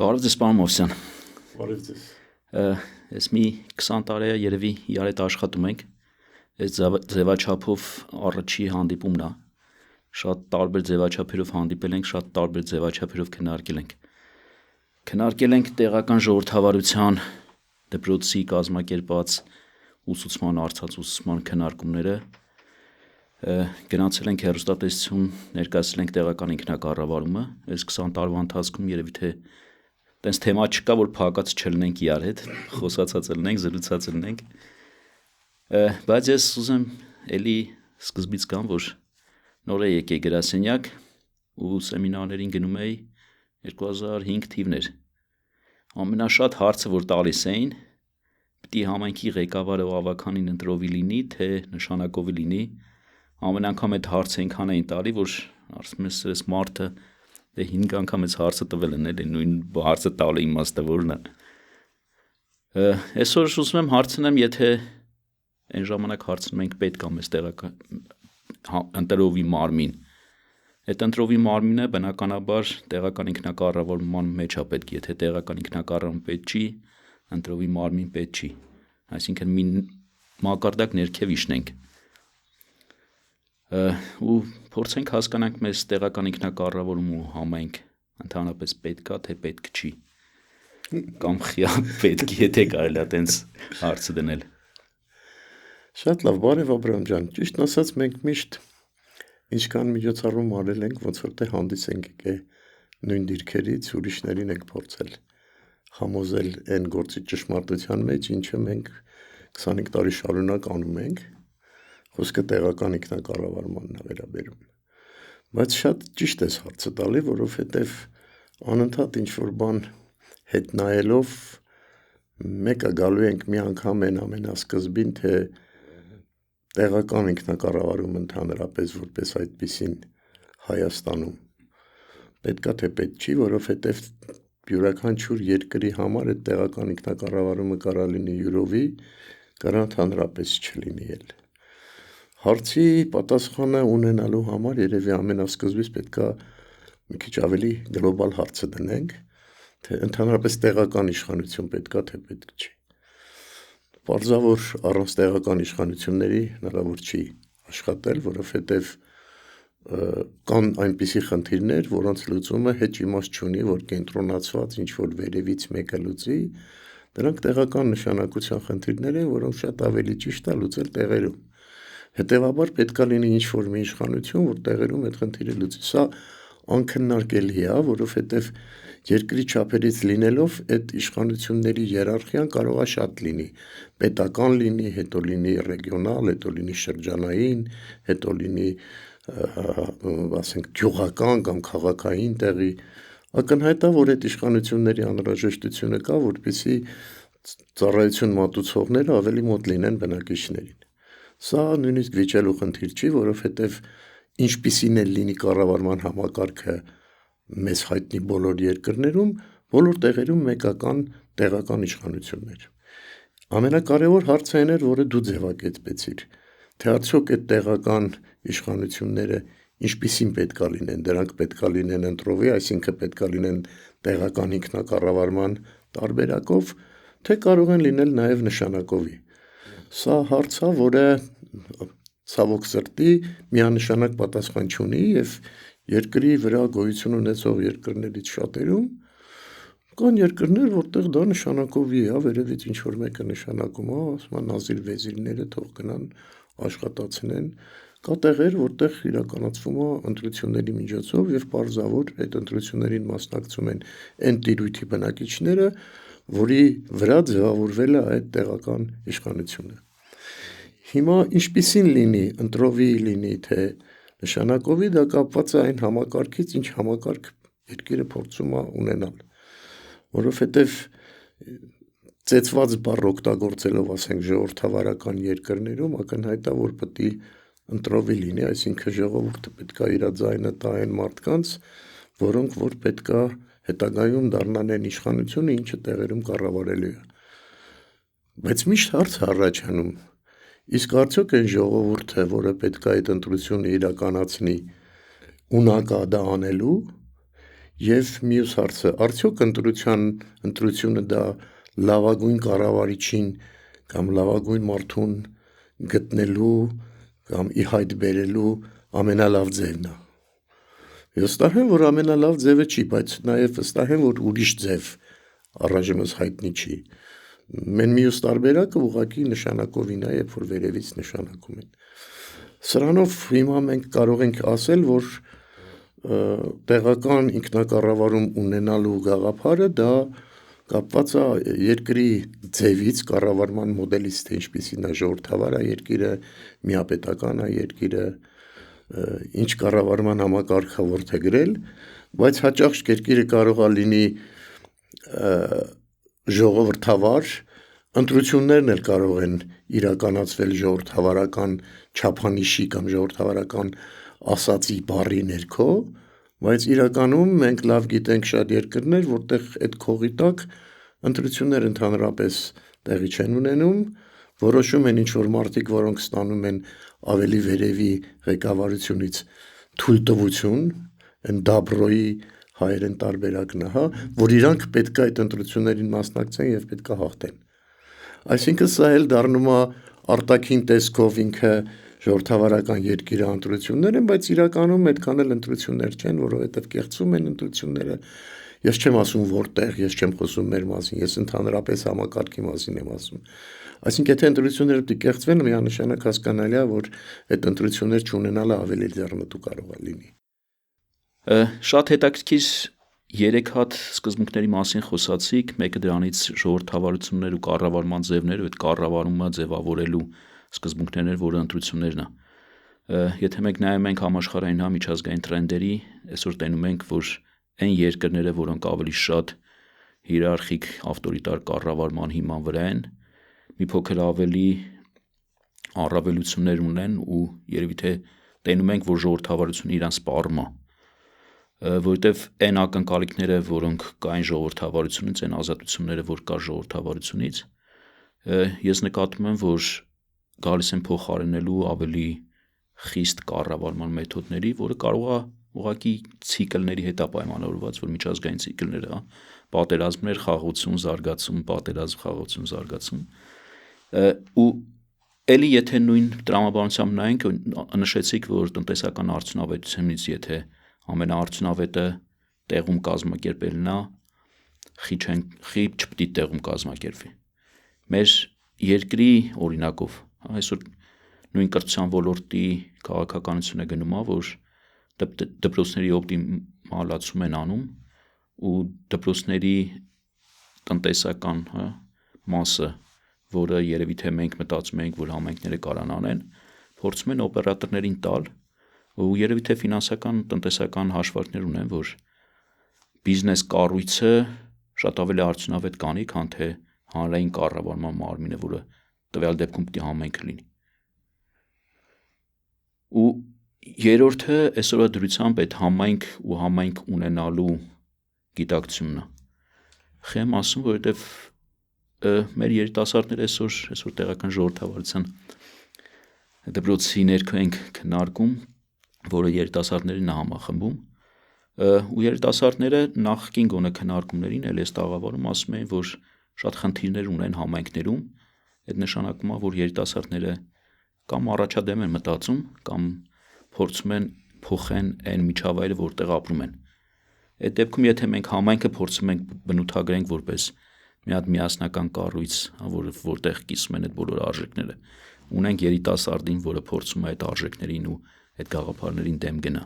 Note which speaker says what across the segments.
Speaker 1: Բարև ձեզ, պարոն Մովսյան։
Speaker 2: Բարև ձեզ։
Speaker 1: Ես մի 20 տարի է երևի իրար հետ աշխատում ենք։ Այս ձևաչափով առաջի հանդիպումն է։ Շատ տարբեր ձևաչափերով հանդիպել ենք, շատ տարբեր ձևաչափերով քննարկել ենք։ Քննարկել ենք տեղական ժողովրդավարության դպրոցի կազմակերպած ուսուցման արձածուսման քննարկումները։ Գնացել ենք հեռուստատեսություն, ներկայացրել ենք տեղական ինքնակառավարումը։ Այս 20 տարվա ընթացքում երևի թե տենց թեմա չկա, որ փակած չլինենք իրար հետ, խոսացած լինենք, զրուցած լինենք։ Բայց ես ուզեմ էլի սկզբից գամ, որ նոր է եկել գրասենյակ ու սեմինարներին գնում էի 2005 թիվներ։ Ամենաշատ հարցը, որ տալիս էին, պիտի համայնքի ղեկավարը ավականին ընտրովի լինի, թե նշանակովի լինի։ Ամեն անգամ այդ հարցը այնքան էին տալի, որ ասում ես այս մարդը 5 անգամ այս հարցը տվել են, էլի նույն հարցը տալու իմաստը որն է։ Այսօր ուզում եմ հարցնեմ, եթե այն ժամանակ հարցնում ենք պետք է մեզ տեղական ընտրովի մարմին։ Այդ ընտրովի մարմինը բնականաբար տեղական ինքնակառավարման մեջ է պետք, եթե տեղական ինքնակառավարում պետք չի, ընտրովի մարմին պետք չի։ Այսինքն մի մակարդակ ներքև իշնենք։ Ու փորձենք հասկանանք մեզ տեղական ինքնակառավարում ու համայնք ընդհանրապես պետք է, թե պետք չի։ Կամ խիա պետք, եթե կարելի է տենց հարցը դնել։
Speaker 2: Շատ լավ, բարև Աբրահամ ջան։ Ճիշտն ասած, մենք միշտ ինչքան միջոցառում արել ենք, ոնց որ թե հանդիս ենք եկել նույն դիրքերից, ուրիշներին ենք փորձել համոզել այն գործի ճշմարտության մեջ, ինչը մենք 25 տարի շարունակ անում ենք։ Խոսքը տեղական ինքնակառավարմանն է վերաբերում։ Բայց շատ ճիշտ է հարցը տալի, որովհետև անընդհատ ինչ-որ բան հետ նայելով մեկը գալու ենք մի անգամ այն ամենասկզբին, թե տեղական ինքնակառավարում ընդհանրապես որպես այդպիսին Հայաստանում պետքա թե պետք չի, որովհետև յուրաքանչյուր երկրի համար այդ տեղական ինքնակառավարումը կարա լինի յուրովի, կարա ընդհանրապես չլինի էլ։ Հարցի պատասխանը ունենալու համար երևի ամենասկզբից պետքա մի քիչ ավելի գլոբալ հարցը դնենք, թե ընդհանրապես տեղական իշխանություն պետքա թե պետք չի։ Պարզավոր առանց տեղական իշխանությունների հնարավոր չի աշխատել, որովհետև կան այնպիսի խնդիրներ, որոնց լուծումը հետ իմաստ չունի, որ կենտրոնացված ինչ-որ վերևից մեկը լուծի, դրանք տեղական նշանակության խնդիրներ են, որոնք շատ ավելի ճիշտ է լուծել տեղերում։ Հետևաբար պետքա լինի ինչ-որ մի իշխանություն, որ տեղերում այդ խնդիրը լուծի։ Սա անքննարկելի է, որովհետև երկրի չափերից լինելով այդ իշխանությունների հիերարխիան կարող է շատ լինի։ Պետական լինի, հետո լինի ռեգիոնալ, հետո լինի շրջանային, հետո լինի ասենք գյուղական կամ քաղաքային տեղի։ Ակնհայտ է, որ այդ իշխանությունների անհրաժեշտությունը կա, որպեսզի ծառայություն մատուցողները ավելի մոտ լինեն բնակիչներին։ Սա նույնիսկ վիճելու խնդիր չի, որովհետև ինչպիսին էլ լինի կառավարման համակարգը մեզ հայտնի բոլոր երկրներում, բոլոր տեղերում մեկական տեղական իշխանություններ։ Ամենակարևոր հարցը այն էր, որը դու ձևակերպեցիր, թե արդյոք այդ տեղական իշխանությունները ինչպիսին պետքա լինեն, դրանք պետքա լինեն ընտրովի, այսինքն պետքա լինեն տեղական ինքնակառավարման տարբերակով, թե կարող են լինել նաև նշանակովի։ Սա հարց է, որը ցավոք սրտի միանշանակ պատասխան չունի եւ երկրի վրա գոյություն ունեցող երկրներից շատերում կան երկրներ, որտեղ դա նշանակովի է, վերևից ինչ որ մեկը նշանակում է, ասում են նազիր վեզիրները թող գնան աշխատացնեն, կա տեղեր, որտեղ իրականացվում է ընտրությունների միջոցով եւ պարզավոր այդ ընտրություններին մասնակցում են այն տիրույթի բնակիչները, որի վրա ձևավորվել է այդ տեղական իշխանությունը։ Հիմա ինչպիսին լինի, ընտրովի լինի, թե նշանակովի, դա կապված է այն համակարգից, ինչ համակարգ երկիրը փորձում է ունենալ, որովհետև ծեծված բառ օգտագործելով, ասենք, ժողովրդավարական երկրներում ակնհայտ է, որ պետք է ընտրովի լինի, այսինքն ժողովուրդը պետք է իր ձայնը տա այն մարդկանց, որոնք որ պետք է հետագայում դառնան այն իշխանությունը, ինչը տեղերում կառավարելու է։ Բայց միշտ հարց առաջանում, իսկ արդյոք այն ժողովուրդը, որը պետք է այդ ընտրությունը իրականացնի, ունակ է դա անելու, Եվ մյուս հարցը, արդյոք ընտրությունը դա լավագույն կառավարիչին կամ լավագույն մարդուն գտնելու կամ ի հայտ բերելու ամենալավ ձևն է։ Ես վստահ եմ, որ ամենալավ ձևը չի, բայց նաև վստահ եմ, որ ուրիշ ձև առայժմս հայտնի չի։ Մեն մյուս տարբերակը ուղղակի նշանակովին է, երբ որ վերևից նշանակում են։ Սրանով հիմա մենք կարող ենք ասել, որ տեղական ինքնակառավարում ունենալու գաղափարը դա կապված է երկրի ձևից, կառավարման մոդելից, թե ինչպիսին է ժողովրդավար է երկիրը, միապետական է երկիրը, ինչ կառավարման համակարգ է որդեգրել, բայց հաճախ երկիրը կարող է լինի ժողովրդավար, ընտրություններն էլ կարող են իրականացվել ժողովրդավարական չափանիշի կամ ժողովրդավարական ասացի բառի ներքո, բայց իրականում մենք լավ գիտենք շատ երկրներ, որտեղ այդ քողի տակ ընտրություններ ընդհանրապես տեղի չեն ունենում, որոշում են ինչ-որ մարդիկ, որոնք ստանում են ավելի վերևի ղեկավարությունից թույլտվություն, այն դաբրոյի հայերեն տարբերակն է, որ իրանք պետք է այդ ընտրություններին մասնակցեն եւ պետք է հաղթեն։ Այսինքն սա էլ դառնում է արտաքին տեսքով ինքը ժողովրդավարական երկիրը ընտրություններ են, բայց իրականում այդքան էլ ընտրություններ չեն, որովհետև կեղծում են ընտրությունները։ Ես չեմ ասում որտեղ, ես չեմ խոսում մեր մասին, ես ընդհանրապես համակարգի մասին եմ ասում։ Այսինքն եթե ընտրությունները պետք է կեղծվեն, միանշանակ հասկանալի է, որ այդ ընտրություններ չունենալը ավելի ձեռնտու կարող է լինի։
Speaker 1: Շատ հետաքրքիր 3 հատ սկզբունքների մասին խոսացիք, մեկը դրանից ժողովրդավարություններ ու կառավարման ձևներ, այդ կառավարումը ձևավորելու սկզբունքներն էր, որը ընտրություններն է։ Եթե մենք նայում ենք համաշխարհային միջազգային տրենդերի, այսօր տենում ենք, որ այն երկրները, որոնք ավելի շատ հիերարխիկ ավտորիտար կառավարման հիման վրա են, մի փոքր ավելի առավելություններ ունեն ու երևի թե տենում ենք, որ ժողովրդավարությունը իրան սպառում է, որովհետև այն ակնկալիքները, որոնք կային ժողովրդավարությունից, այն ազատությունները, որ կար ժողովրդավարությունից, ես նկատում եմ, որ գալիս են փոխարինելու ավելի խիստ կառավարման մեթոդների, որը կարող է ուղղակի ցիկլների հետ է պայմանավորված, որ միջազգային ցիկլները, պատերազմներ, խաղաղություն, զարգացում, պատերազմ, խաղաղություն, զարգացում, ու էլի եթե նույն տրամաբանությամբ նայենք, նշեցիք, որ տնտեսական արդյունավետությունից, եթե ամենաարդյունավետը տեղում կազմակերպելն է, խի չպետք է տեղում կազմակերպվի։ Մեր երկրի օրինակով, այսօր նույն կրթության ոլորտի քաղաքականությունը գնում է, որ դպրոցների օպտիմալացում են անում ու դպրոցների տնտեսական մասը, որը երևի թե մենք մտածում ենք, որ համայնքները կարան անեն, փորձում են օպերատորներին տալ ու երևի թե ֆինանսական տնտեսական հաշվարկներ ունեն, որ բիզնես կառույցը շատ ավելի արդյունավետ կանի, քան թե հանրային կառավարման մարմինը, որը տվյալ դեպքում պետք է համայնքը լինի։ Ու երրորդը այսօրվա դրությամբ այդ համայնք ու համայնք ունենալու գիտակցությունն է։ Խեմ ասում, որովհետև մեր երիտասարդները այսօր տեղական ժողովրդավարության դպրոցի ներքո ենք քննարկում, որը երիտասարդներին է համախմբում, ու երիտասարդները նախկին գոնե քննարկումներին էլ այս տաղավարում ասում էին, որ շատ խնդիրներ ունեն համայնքներում, այդ նշանակում է, որ երիտասարդները կամ առաջադեմ են մտածում, կամ փորձում են փոխեն այն միջավայրը, որտեղ ապրում են։ Այդ դեպքում, եթե մենք համայնքը փորձում ենք բնութագրենք որպես մի հատ միասնական կառույց, որտեղ կիսում են այդ բոլոր արժեքները, ունենք երիտասարդին, որը փորձում է այդ արժեքներին ու այդ գաղափարներին դեմ գնա։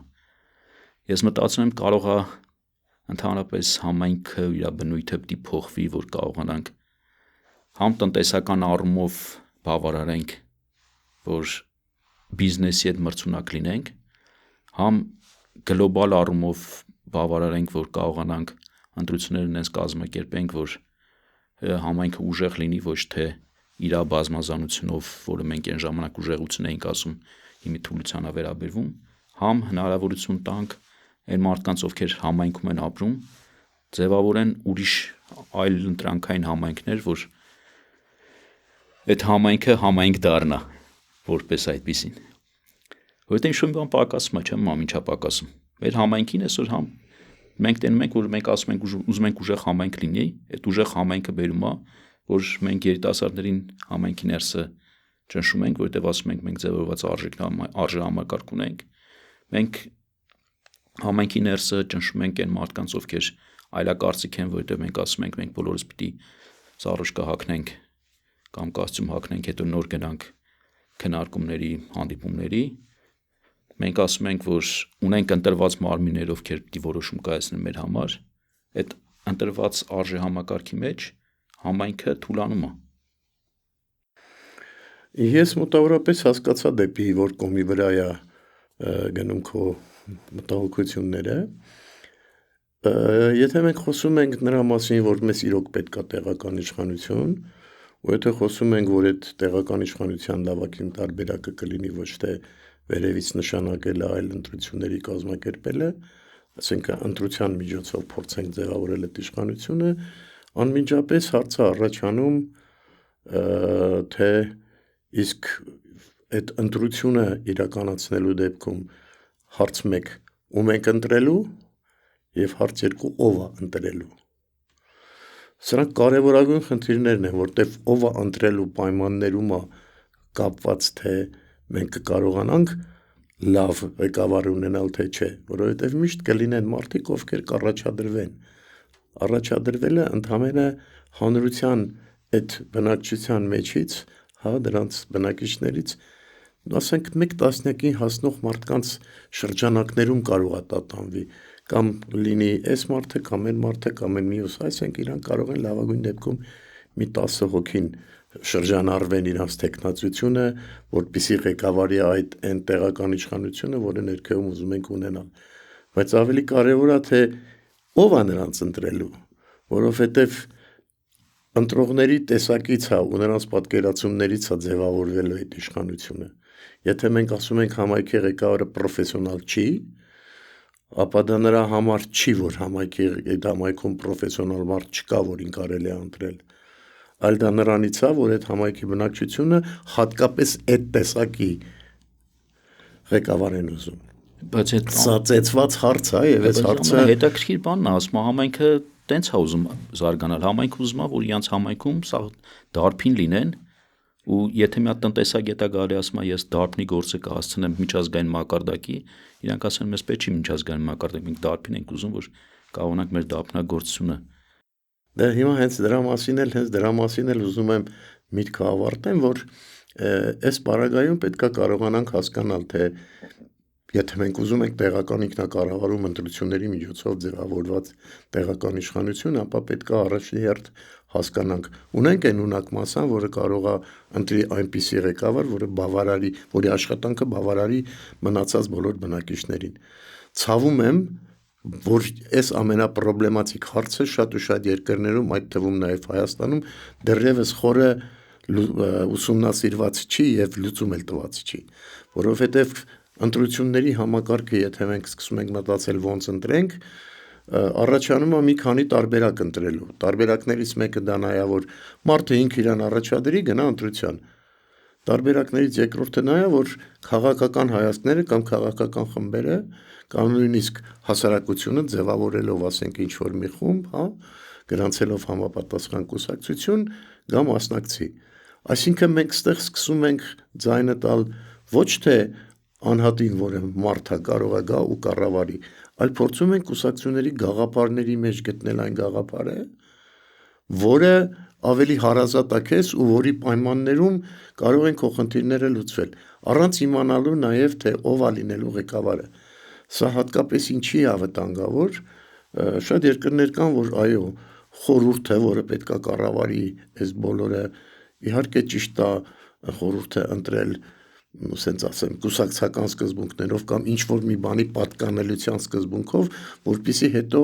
Speaker 1: Ես մտածում եմ, կարող է ընդհանրապես համայնքը իր բնույթը պետք է փոխվի, որ կարողանանք համ տնտեսական առումով բավարարենք, որ բիզնեսի հետ մրցունակ լինենք, համ գլոբալ առումով բավարարենք, որ կարողանանք ընտրություններ ունենս կազմակերպենք, որ համայնքը ուժեղ լինի, ոչ թե իր բազմազանությունով, որը մենք այն ժամանակ ուժեղություն էինք ասում, հիմի թուլության է վերաբերվում, համ հնարավորություն տանք այն մարդկանց, ովքեր համայնքում են ապրում, ձևավորեն ուրիշ այլ ընտրանքային համայնքներ, որ այդ համայնքը համայնք դառնա, որպես այդպիսին։ Որովհետև ինչ-որ մի բան պակասում է, չեմ ամ ինչա պակասում։ Մեր համայնքին այսօր մենք տենում ենք, որ մենք ասում ենք ուզում ենք ուժեղ համայնք լինի, այդ ուժեղ համայնքը բերում է, որ մենք երիտասարդներին համայնքի ներսը ճնշում ենք, որովհետև ասում ենք մենք ձևավորված արժե համակարգ ունենք, մենք համայնքի ներսը ճնշում ենք այն մարդկանց, ովքեր այլակարծիք են, որովհետև մենք ասում ենք մենք բոլորս պիտի սառուշկա հագնենք կամ կոստյում հագնենք, հետո նոր գնանք քննարկումների, հանդիպումների, մենք ասում ենք, որ ունենք ընտրված մարմիններ, ովքեր պիտի որոշում կայացնեն մեր համար, այդ ընտրված արժե համակարգի մեջ համայնքը թուլանում է։
Speaker 2: Ես մոտավորապես հասկացա դեպի որ կողմի վրա է գնում քո մտահոգությունները։ Եթե մենք խոսում ենք նրա մասին, որ մեզ իրոք պետք է տեղական իշխանություն, ու եթե խոսում ենք, որ այդ տեղական իշխանության լավագույն տարբերակը կլինի ոչ թե վերևից նշանակելը, այլ ընտրությունների կազմակերպելը, ասենք ընտրության միջոցով փորձենք ձևավորել այդ իշխանությունը, անմիջապես հարցը առաջանում, թե իսկ այդ ընտրությունը իրականացնելու դեպքում հարց 1 ում ենք ընտրելու եւ հարց 2 ով է ընտրելու։ Սրանք կարևորագույն խնդիրներն են, որտեղ ով է ընտրելու պայմաններում է կապված, թե մենք կկարողանանք լավ ղեկավար ունենալ, թե չէ, որովհետև միշտ կլինեն մարդիկ, ովքեր կառաջադրվեն։ Առաջադրվելը ընդհանրապես հանրության այդ բնակչության մեջից, դրանց բնակիչներից, ասենք 1 տասնյակին հասնող մարդկանց շրջանակներում կարող է տատանվի, կամ լինի այս մարդը, կամ այն մարդը, կամ այն մյուս, այսինքն իրանք կարող են լավագույն դեպքում մի 10 հոգին շրջանառվեն իրանց տեխնացությունը, որպեսզի ղեկավարի այն տեղական իշխանությունը, որը ներքևում ուզում ենք ունենալ։ Բայց ավելի կարևոր է, թե ով է նրանց ընտրելու, որովհետև ընտրողների տեսակից է ու նրանց պատկերացումներից է ձևավորվելու այդ իշխանությունը։ Եթե մենք ասում ենք համայնքի ղեկավարը պրոֆեսիոնալ չի, ապա դա նրա համար չի, որ այդ համայնքում պրոֆեսիոնալ մարդ չկա, որին կարելի է ընտրել, այլ դա նրանից է, որ այդ համայնքի բնակչությունը հատկապես այդ տեսակի ղեկավար են ուզում։
Speaker 1: Բայց այդ
Speaker 2: սա ծեծված հարց է եւ այս հարցը
Speaker 1: հետաքրքիր բանն է, ասում համայնքը տենց է ուզում զարգանալ, համայնքը ուզում է, որ իրանց համայնքում սա դարբին լինեն, ու եթե մի հատ տնտեսագետ է գալի ասում է ես դարբնի գործը կհասցնեմ միջազգային մակարդակի, իրանք ասեն մեզ պետք չի միջազգային մակարդակ, մենք դարբին ենք ուզում, որ կարողանանք մեր դարբնագործությունը։
Speaker 2: Դե հիմա հենց դրա մասին էլ ուզում եմ միտքը ավարտեմ, որ այս պարագայում պետքա կարողանանք հասկանալ, թե եթե մենք ուզում ենք տեղական ինքնակառավարում ընտրությունների միջոցով ձևավորված տեղական իշխանություն, ապա պետքա առաջնահերթ հասկանանք, ունենք այն ունակ մասան, որը կարող է ընտրի այնպիսի ղեկավար, որը բավարարի, որի աշխատանքը բավարարի մնացած բոլոր բնակիչներին։ Ցավում եմ, որ այս ամենապրոբլեմատիկ հարցը շատ ու շատ երկրներում, այդ թվում նաև Հայաստանում, դեռևս խորը ուսումնասիրված չի եւ լուծում էլ տված չի, որովհետեւ ընտրությունների համակարգը, եթե մենք սկսում ենք մտածել ոնց ընտրենք, առաջանում է մի քանի տարբերակ ընտրելու։ Տարբերակներից մեկը դա նա է, որ մարդը ինքը իրան առաջադրի գնա ընտրության։ Տարբերակներից երկրորդը նա է, որ քաղաքական հայացքները կամ քաղաքական խմբերը կամ նույնիսկ հասարակությունը ձևավորելով, ասենք, ինչ որ մի խումբ, գրանցելով համապատասխան կուսակցություն, գա մասնակցի։ Այսինքն մենք ստեղ սկսում ենք ձայնը տալ ոչ թե անհատին, որը մարդը կարող է գա ու կառավարի, այլ փորձում ենք կուսակցությունների գաղափարների մեջ գտնել այն գաղափարը, որը ավելի հարազատ է քեզ ու որի պայմաններում կարող են քո խնդիրները լուծվել, առանց իմանալու նաև թե ով է լինելու ղեկավարը։ Սա հատկապես ինչի է վտանգավոր, շատ երկրներ կան, որ այո, խորհուրդը, որը պետքա կառավարի այս բոլորը, իհարկե ճիշտ է խորհուրդը ընտրել, ասենց ասեմ, կուսակցական սկզբունքներով կամ ինչ որ մի բանի պատկանելիության սկզբունքով, որպեսզի հետո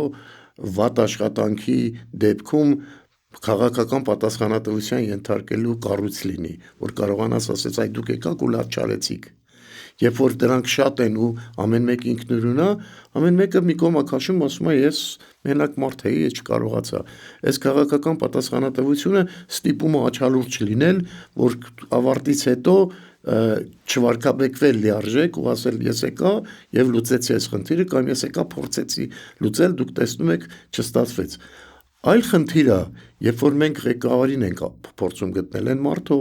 Speaker 2: վատ աշխատանքի դեպքում քաղաքական պատասխանատվության ենթարկելու կառույց լինի, որ կարողանաս ասես այ դուք եկաք ու լավ չարեցիք։ Երբ որ դրանք շատ են ու ամեն մեկ ինքնուրույն է, ամեն մեկը մի կողմ է քաշում, ասում է ես մենակ մարդ էի, ես չկարողացա։ Այս քաղաքական պատասխանատվությունը ստիպում է աչալուրջ լինել, որ ավարտից հետո չվարկաբեկվել լիարժեք ու ասել ես եկա եւ լուծեցի այս խնդիրը կամ ես եկա փորձեցի լուծել, դուք տեսնում եք չստացվեց։ Այլ խնդիր է, երբ որ մենք ղեկավարին ենք փորձում գտնել այն մարդը,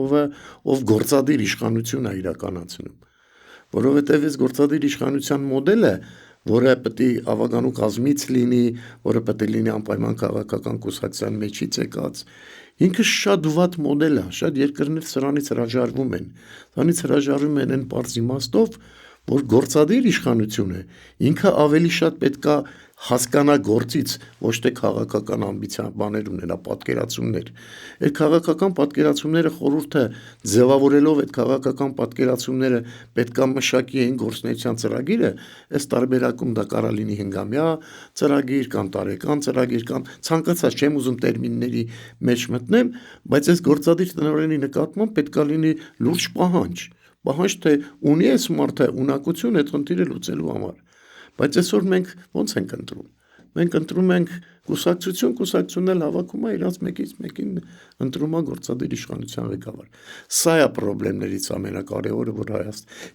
Speaker 2: ով գործադիր իշխանություն է իրականացնում, որովհետեւ այս գործադիր իշխանության մոդելը, որը պետք է ավագանու կազմից լինի, որը պետք է լինի անպայման քաղաքական կուսակցության մեջից եկած, ինքը շատ վատ մոդել է, շատ երկրներ սրանից հրաժարվում են։ Սրանից հրաժարվում են այն պարզ իմաստով, որ գործադիր իշխանությունը ինքը ավելի շատ պետքա հասկանա գործից, ոչ թե քաղաքական ամբիցիա բաներ ունենա, պատկերացումներ։ Այդ քաղաքական պատկերացումները խորհուրդը ձևավորելով այդ քաղաքական պատկերացումները պետքա մշակի այն գործնեության ծրագիրը, այս տարբերակում դա կարա լինի հնգամյա ծրագիր կամ տարեկան ծրագիր կամ ցանկացած չեմ ուզում տերմինների մեջ մտնեմ, բայց այս գործադիր տնօրենի նկատմամբ պետքա լինի լուրջ պահանջ, թե ունի այս մարդը ունակություն այդ խնդիրը լուծելու համար։ Բայց այսօր մենք ո՞նց ենք ընտրում։ Մենք ընտրում ենք կուսակցությունն էլ հավաքում է իրաց մեկից մեկին ընտրում է գործադիր իշխանության ղեկավար։ Սա է խնդիրներից ամենակարևորը, որ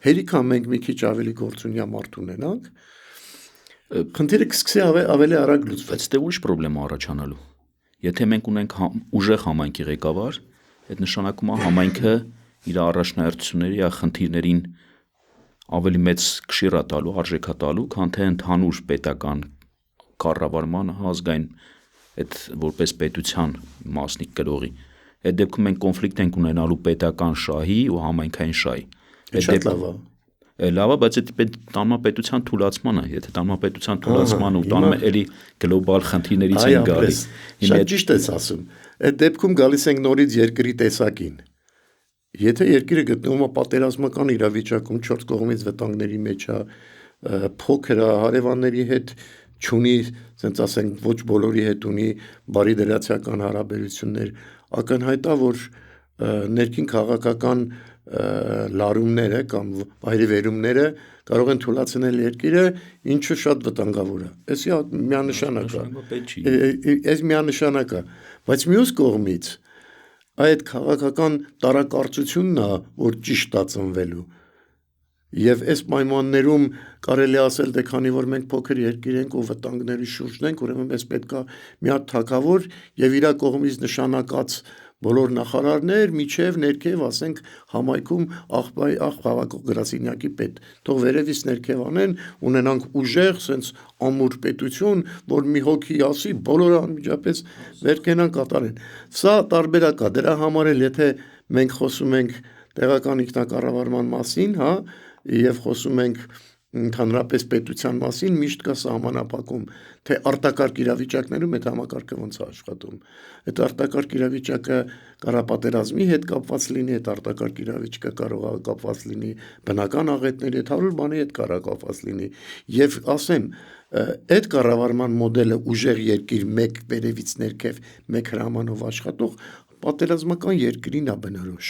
Speaker 2: հերիք մենք մի քիչ ավելի գործունյա մարդ ունենանք, խնդիրը կսկսի ավելի արագ լուծվել։
Speaker 1: Բայց դե ուրիշ խնդրեմ առաջանալու։ Եթե մենք ունենք ուժեղ համայնքի ղեկավար, այդ նշանակում է համայնքը իր առաջնահերթությունների եւ խնդիրներին ավելի մեծ կշիռ տալու, արժեքա տալու, քան թե ընդհանուր պետական կառավարման ազգային այդ որպես պետության մասնիկ գրողի։ Այդ դեպքում մենք կոնֆլիկտ ենք ունենալու պետական շահի ու համայնքային շահի։
Speaker 2: Շատ լավ է։
Speaker 1: Լավ է, բայց այդ տանմա պետության թուլացմանը, եթե տանմա պետության թուլացման ու տանում էլի գլոբալ խնդիրներից են գալի։
Speaker 2: Շատ ճիշտ ես ասում։ Այդ դեպքում գալիս ենք նորից երկրի տեսակին։ Եթե երկիրը գտնվում է պատերազմական իրավիճակում, 4 կողմից վտանգների մեջ է, փոքր է, հարևանների հետ չունի, ասենք ասենք ոչ բոլորի հետ ունի բարի դրացիական հարաբերություններ, ակնհայտ է, որ ներքին քաղաքական լարումները կամ վայրիվերումները կարող են թուլացնել երկիրը, ինչը շատ վտանգավոր է։ Այս միանշանակ է, բայց մյուս կողմից այդ քաղաքական տարակարծությունն է, որ ճիշտ է ծնվելու։ Եվ այս պայմաններում կարելի ասել, թե քանի որ մենք փոքր երկիր ենք ու վտանգների շուրջն ենք, ուրեմն մեզ պետքա մի հատ թագավոր եւ իր կողմից նշանակած բոլոր նախարարներ, միջև ներքև, ասենք, համայնքում աղ հավաքող գրասենյակի պետ։ Թող վերևից ներքև անեն, ունենանք ուժեղ, սենց ամուր պետություն, որ մի հոգի ասի, բոլորը անմիջապես վեր կենան կատարեն։ Սա տարբերակ է, դրա համար էլ եթե մենք խոսում ենք տեղական ինքնակառավարման մասին, հա, եւ խոսում ենք ընդհանրապես պետության մասին, միշտ կա սահմանափակում, թե արտակարգ իրավիճակներում այդ համակարգը ոնց է աշխատում։ Այդ արտակարգ իրավիճակը կարա պատերազմի հետ կապված լինի, այդ արտակարգ իրավիճակը կարող է կապված լինի բնական աղետների հետ, 100 բանի հետ կարա կապված լինի։ Եվ ասեմ, այդ կառավարման մոդելը ուժեղ երկիր մեկ վերևից ներքև մեկ հրամանով աշխատող պատերազմական երկրին է բնորոշ,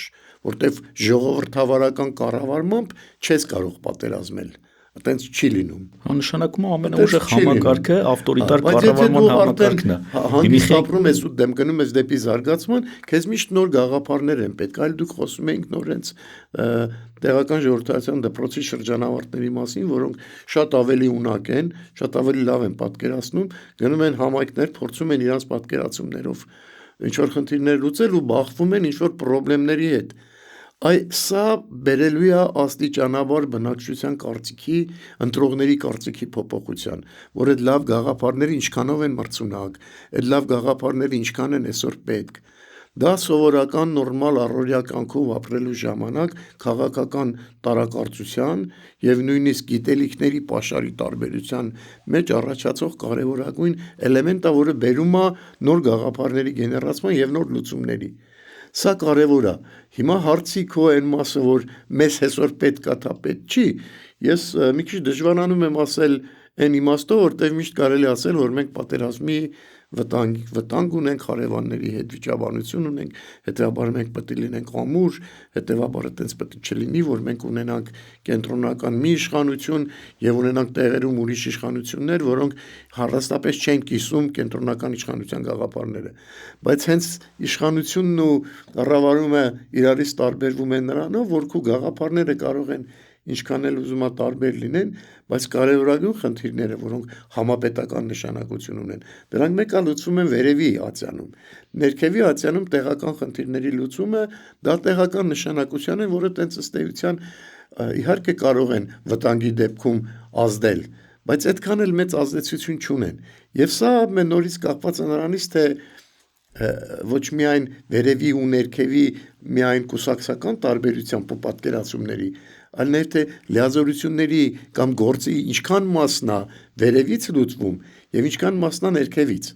Speaker 2: որտեվ ժողովրդավարական կառավարմամբ չես կարող պատերազմել։ Այդտենց չի լինում։
Speaker 1: Նշանակում է ամենաուժեղ համակարգը ավտորիտար կառավարման համակարգն է։
Speaker 2: Հանգիստ ապրում ես ու դեմ գնում ես դեպի զարգացման, քեզ միշտ նոր գաղափարներ են պետք, այլ դուք խոսում էինք նոր հենց տեղական ժողովրդական դպրոցի շրջանավարտների մասին, որոնք շատ ավելի ունակ են, շատ ավելի լավ են պատկերացնում, գնում են համայնքներ, փորձում են իրենց պատկերացումներով ինչ-որ խնդիրներ լուծել ու բախվում են ինչ-որ խնդիրների հետ։ Սա բերելու է աստիճանաբար բնակչության կարծիքի, ընտրողների կարծիքի փոփոխության, որ այդ լավ գաղափարները ինչքանով են մրցունակ, այդ լավ գաղափարները ինչքան են այսօր պետք։ Դա սովորական նորմալ առօրյա կյանքով ապրելու ժամանակ քաղաքական տարակարծության եւ նույնիսկ գիտելիքների պաշարի տարբերության մեջ առաջացող կարևորագույն էլեմենտ է, որը բերում է նոր գաղափարների գեներացման եւ նոր լուծումների։ Սա կարևոր է։ Հիմա հարցի քո այն մասը, որ մեզ այսօր պետք է, դա պետք չի, ես մի քիչ դժվարանում եմ ասել այն իմաստով, որտեղ միշտ կարելի ասել, որ մենք պատերազմի վտանգ ունենք, հարևանների հետ վիճաբանություն ունենք, հետեւաբար մենք պետք է լինենք ամուր, հետեւաբար այդպես պետք է չլինի, որ մենք ունենանք կենտրոնական մի իշխանություն եւ ունենանք տեղերում ուրիշ իշխանություններ, որոնք հարստապես չեն կիսում կենտրոնական իշխանության գաղափարները, բայց հենց իշխանությունն ու կառավարումը իրարից տարբերվում են նրանով, որ քո գաղափարները կարող են ինչքան էլ ուզում է տարբեր լինեն, բայց կարևորագույն խնդիրները, որոնք համապետական նշանակություն ունեն, դրանք մեկը լուծվում են վերևի ատյանում։ Ներքևի ատյանում տեղական խնդիրների լուծումը դա տեղական նշանակության է, որը տենց ըստ էության իհարկե կարող են վտանգի դեպքում ազդել, բայց այդքան էլ մեծ ազդեցություն չունեն։ Եվ սա նորից կապված է նրանից, թե ոչ միայն վերևի ու ներքևի միայն կուսակցական տարբերությամբ ու պատկերացումների, այլ նաև թե լիազորությունների կամ գործի ինչքան մասն է վերևից լուծվում եւ ինչքան մասն է ներքևից։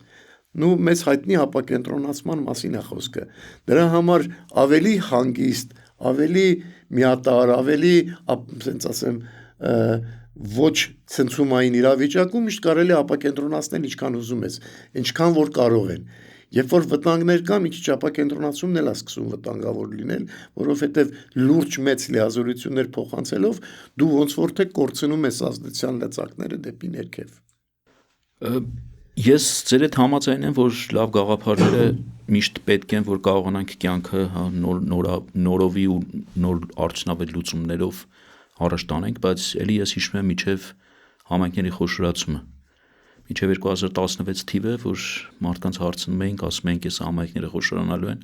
Speaker 2: Նու մեծ հայտնի ապակենտրոնացման մասին է խոսքը։ Դրա համար ավելի հանգիստ, ավելի միատար, ավելի, ասենց ասեմ, ոչ ցնցումային իրավիճակում միշտ կարելի է ապակենտրոնացնել ինչքան ուզում ես, ինչքան որ կարող են։ Երբ որ վտանգներ կա, մի քիչ ապակենտրոնացումն էլ է սկսում վտանգավոր լինել, որովհետև լուրջ մեծ լիազորություններ փոխանցելով դու ոնց որ թե կորցնում ես ազդեցության լծակները դեպի ներքև։
Speaker 1: Ես ձեր հետ համաձայն եմ, որ լավ գաղափարները միշտ պետք են, որ կարողանանք կյանքը նորովի ու նոր արդյունավետ լուծումներով առաջ տանենք, բայց ելի ես հիշում եմ միջև համայնքների խոշորացումը։ Միջև 2016 թիվը, որ մարդկանց հարցնում էինք, ասում էինք, այս համայնքները խոշորանալու են,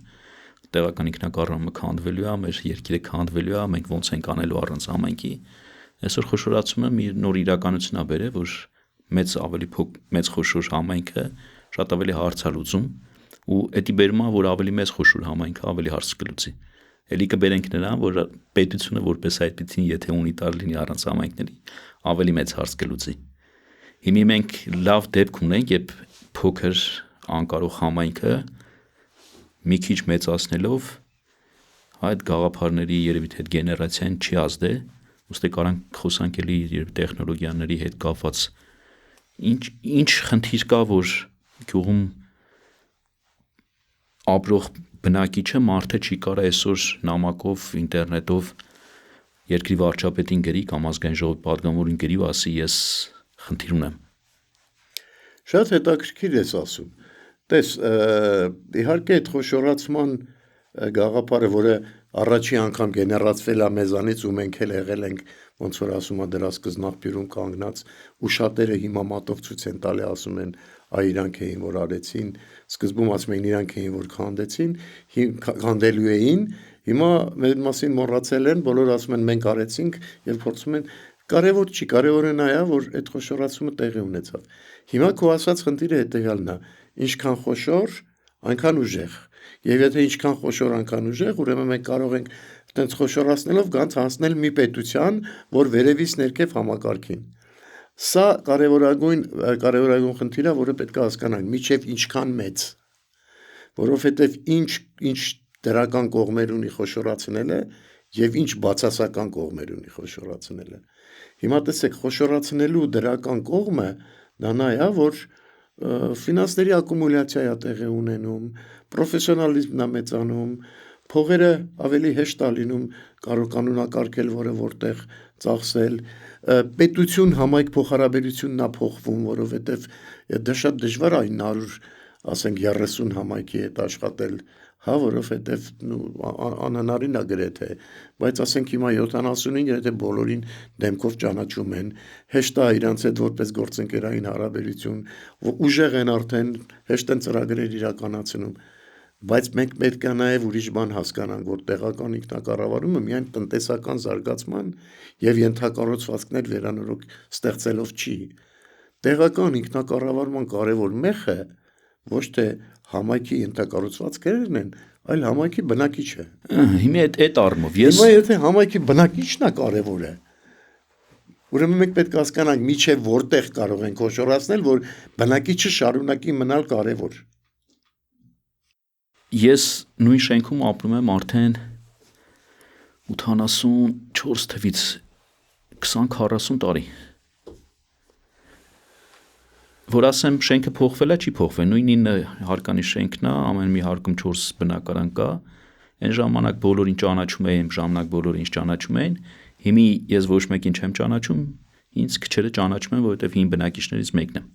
Speaker 1: տեղական ինքնակառավարումը քանդվելու է, մեր երկիրը քանդվելու է, մենք ոնց ենք անելու առանց համայնքի։ Այսօր խոշորացումը մի նոր իրականություն է բերել, որ մեծ խոշոր համայնքը շատ ավելի հարց է լուծում ու դա բերում է, որ ավելի մեծ խոշոր համայնքը ավելի հարց կլուծի։ Էլի կբերենք նրան, որ պետությունը որպես այդպեսին, եթե ունիտար լինի առանց համայնքների, ավելի մեծ հարց կլուծի։ Հիմա մենք լավ դեպք ունենք, երբ փոքր անկարող համայնքը մի քիչ մեծացնելով այդ գաղափարների երևի թե գեներացիան չի ազդել, ուստի կարանք խոսանք էլի տեխնոլոգիաների հետ կապված ինչ խնդիր կա, որ գյուղում ապրող բնակիչը մարդը չի կարա այսօր նամակով, ինտերնետով երկրի վարչապետին գրի կամ ազգային ժողովի պատգամավորին գրի ու ասի ես խնդիր ունեմ։
Speaker 2: Շատ հետաքրքիր ես ասում։ Տես, իհարկե այդ խոշորացման գաղափարը, որը առաջի անգամ գեներացվել է մեզանից ու մենք էլ եղել ենք, ոնց որ ասում է դրա սկզբնաղբյուրում կանգնած, ու շատերը հիմա մատով ցույց են տալի, ասում են, այ իրանք էին, որ արեցին, սկզբում ասում էին իրանք էին, որ քանդելու էին, հիմա մեր մասին մոռացել են, բոլորը ասում են մենք արեցինք եւ փորձում են կարևոր չի, կարևորը նա է, որ այդ խոշորացումը տեղի ունեցավ։ Հիմա քո ասած խնդիրը հետեւյալն է, ինչքան խոշոր, այնքան ուժեղ։ Եվ եթե ինչքան խոշոր, այնքան ուժեղ, ուրեմն մենք կարող ենք այդպես խոշորացնելով գանց հասնել մի պետության, որ վերևից ներքև համակարգին։ Սա կարևորագույն խնդիր է, որը պետք է հասկանանք, միջև ինչքան մեծ, որովհետև ինչ դրական կողմեր ունի խոշորացնելը եւ ինչ բացասական կողմեր ունի խոշորացնելը։ Հիմա տեսեք, խոշորացնելու դրական կողմը դա նա է, որ ֆինանսների ակումուլյացիա է տեղի ունենում, պրոֆեսիոնալիզմն է մեծանում, փողերը ավելի հեշտ է լինում կանոնակարգել, որը որտեղ ծախսել, պետություն համայնք փոխհարաբերությունն է փոխվում, որովհետև դա շատ դժվար է 900, ասենք 30 համայնքի հետ աշխատել, հա, որովհետև անհնարին է գրեթե, բայց ասենք հիմա 75, եթե բոլորին դեմքով ճանաչում են, հեշտ է իրանց հետ որպես գործընկերային հարաբերություն, ուժեղ են արդեն, հեշտ են ծրագրեր իրականացնում, բայց մենք պետք է նաև ուրիշ բան հասկանանք, որ տեղական ինքնակառավարումը միայն տնտեսական զարգացման եւ ենթակառուցվածքներ վերանորոգ ստեղծելով չի։ Տեղական ինքնակառավարման կարևոր մեխը ոչ թե համայնքի ենթակառուցվածքներն են, այլ համայնքի բնակիչը։
Speaker 1: Հիմա այդ առումով ես
Speaker 2: Հիմա եթե համայնքի բնակիչն է կարևորը, ուրեմն մենք պետք է հասկանանք միջև որտեղ կարող ենք խոշորացնել, որ բնակիչը շարունակի մնալ կարևոր։
Speaker 1: Ես նույն շենքում ապրում եմ արդեն 84 թվից 20-40 տարի։ որ ասեմ շենքը փոխվել է, չի փոխվել, նույն 9 հարկանի շենքն է, ամեն մի հարկում 4 բնակարան կա, այն ժամանակ բոլորին ճանաչում էին, ժամանակ բոլորը ինձ ճանաչում էին, հիմի ես ոչ մեկին չեմ ճանաչում, ինձ քչերը ճանաչում են, որովհետև հին բնակիչներից մեկն եմ։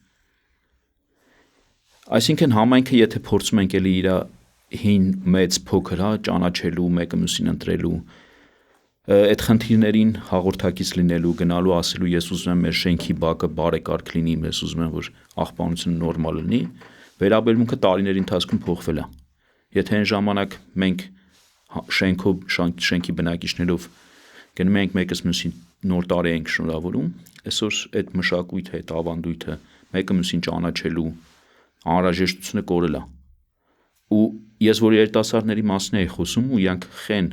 Speaker 1: Այսինքն համայնքը եթե փորձում ենք էլի իր հին մեծ փոքր ճանաչելու, մեկը մյուսին ընտրելու, այդ խնդիրներին հաղորդակից լինելու, գնալու ասելու ես ուզում եմ մեր շենքի բակը բարեկարգ լինի, ես ուզում եմ որ աղբանությունը նորմալ լինի, վերաբերմունքը տարիների ընթացքում փոխվել է։ Եթե այն ժամանակ մենք շենքի բնակիչներով գնում ենք մեկս մյուսին նոր տարի ենք շնորհավորում, այսօր այդ մշակույթը, այդ ավանդույթը մեկը մյուսին ճանաչելու անհրաժեշտությունը կորել է։ Ու ես որ երիտասարդների մասին էի խոսում ու իրանք խեն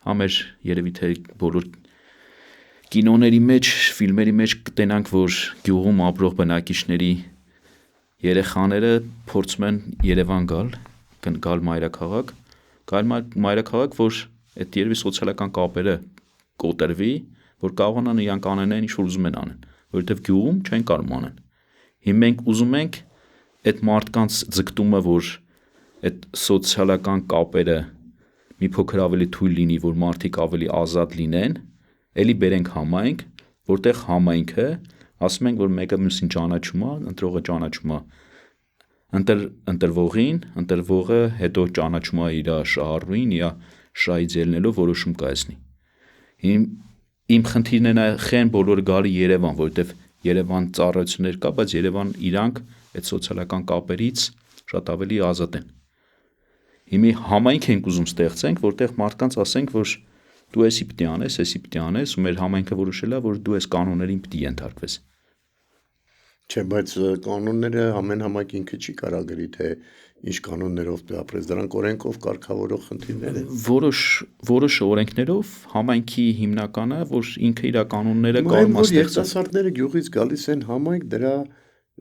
Speaker 1: ամեր երևի թե բոլոր կինոների մեջ, ֆիլմերի մեջ կտենանք, որ գյուղում ապրող բնակիչների երեխաները փորձում են Երևան գալ մայրաքաղաք, որ այդ երևի սոցիալական կապերը կոտրվի, որ կարողանան իրանք անեն ինչ որ ուզում են անեն, որովհետև գյուղում չեն կարող անեն։ Հիմա մենք ուզում ենք այդ մարդկանց ձգտումը, որ այդ սոցիալական կապերը մի փոքր ավելի թույլ լինի, որ մարդիկ ավելի ազատ լինեն, էլի բերենք համայնք, որտեղ համայնքը ասում ենք, որ մեկը մյուսին ճանաչում է, ընտրողը ճանաչում է ընտրվողին, ընտրվողը հետո ճանաչում է իր շահառուին, իր շահից ելնելով որոշում կայացնի։ Իմ խնդիրն է խեն բոլորը գալի Երևան, որովհետև Երևան ծառայություններ կա, բայց Երևան իրանք այդ սոցիալական կապերից շատ ավելի ազատ են։ Հիմա համայնք ենք ուզում ստեղծենք, որտեղ մարդկանց ասենք, որ դու էսի պիտի անես, էսի պիտի անես, ու մեր համայնքը որոշել է, որ դու այս կանոններին պիտի ենթարկվես։
Speaker 2: Չէ, բայց կանոնները ամեն համայնք ինքը չի կարող գրի, թե ինչ կանոններով դու ապրես, դրանք օրենքով կարգավորող խնդիրներ են։
Speaker 1: Որոշ օրենքներով համայնքի հիմնականը, որ ինքը իր կանոնները կարող է ստեղծել։
Speaker 2: Երիտասարդները գյուղից գալիս են համայնք, դրա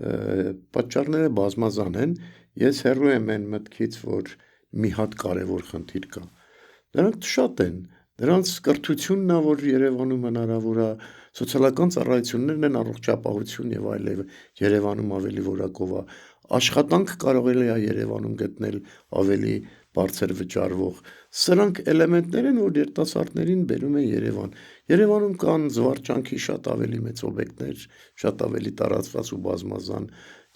Speaker 2: պատճառները բազմազան են։ Ես հեռու եմ այն մտքից, որ մի հատ կարևոր խնդիր կա։ Դրանք շատ են։ Դրանց կրթությունն է, որ Երևանում հնարավոր է, սոցիալական ծառայություններն են, առողջապահություն եւ այլն Երևանում ավելի որակով է։ Աշխատանք կարող է Երևանում գտնել ավելի բարձր վճարվող։ Սրանք էլեմենտներ են, որ երիտասարդներին բերում են Երևան։ Երևանում կան զվարճանքի շատ ավելի մեծ օբյեկտներ, շատ ավելի տարածված ու բազմազան։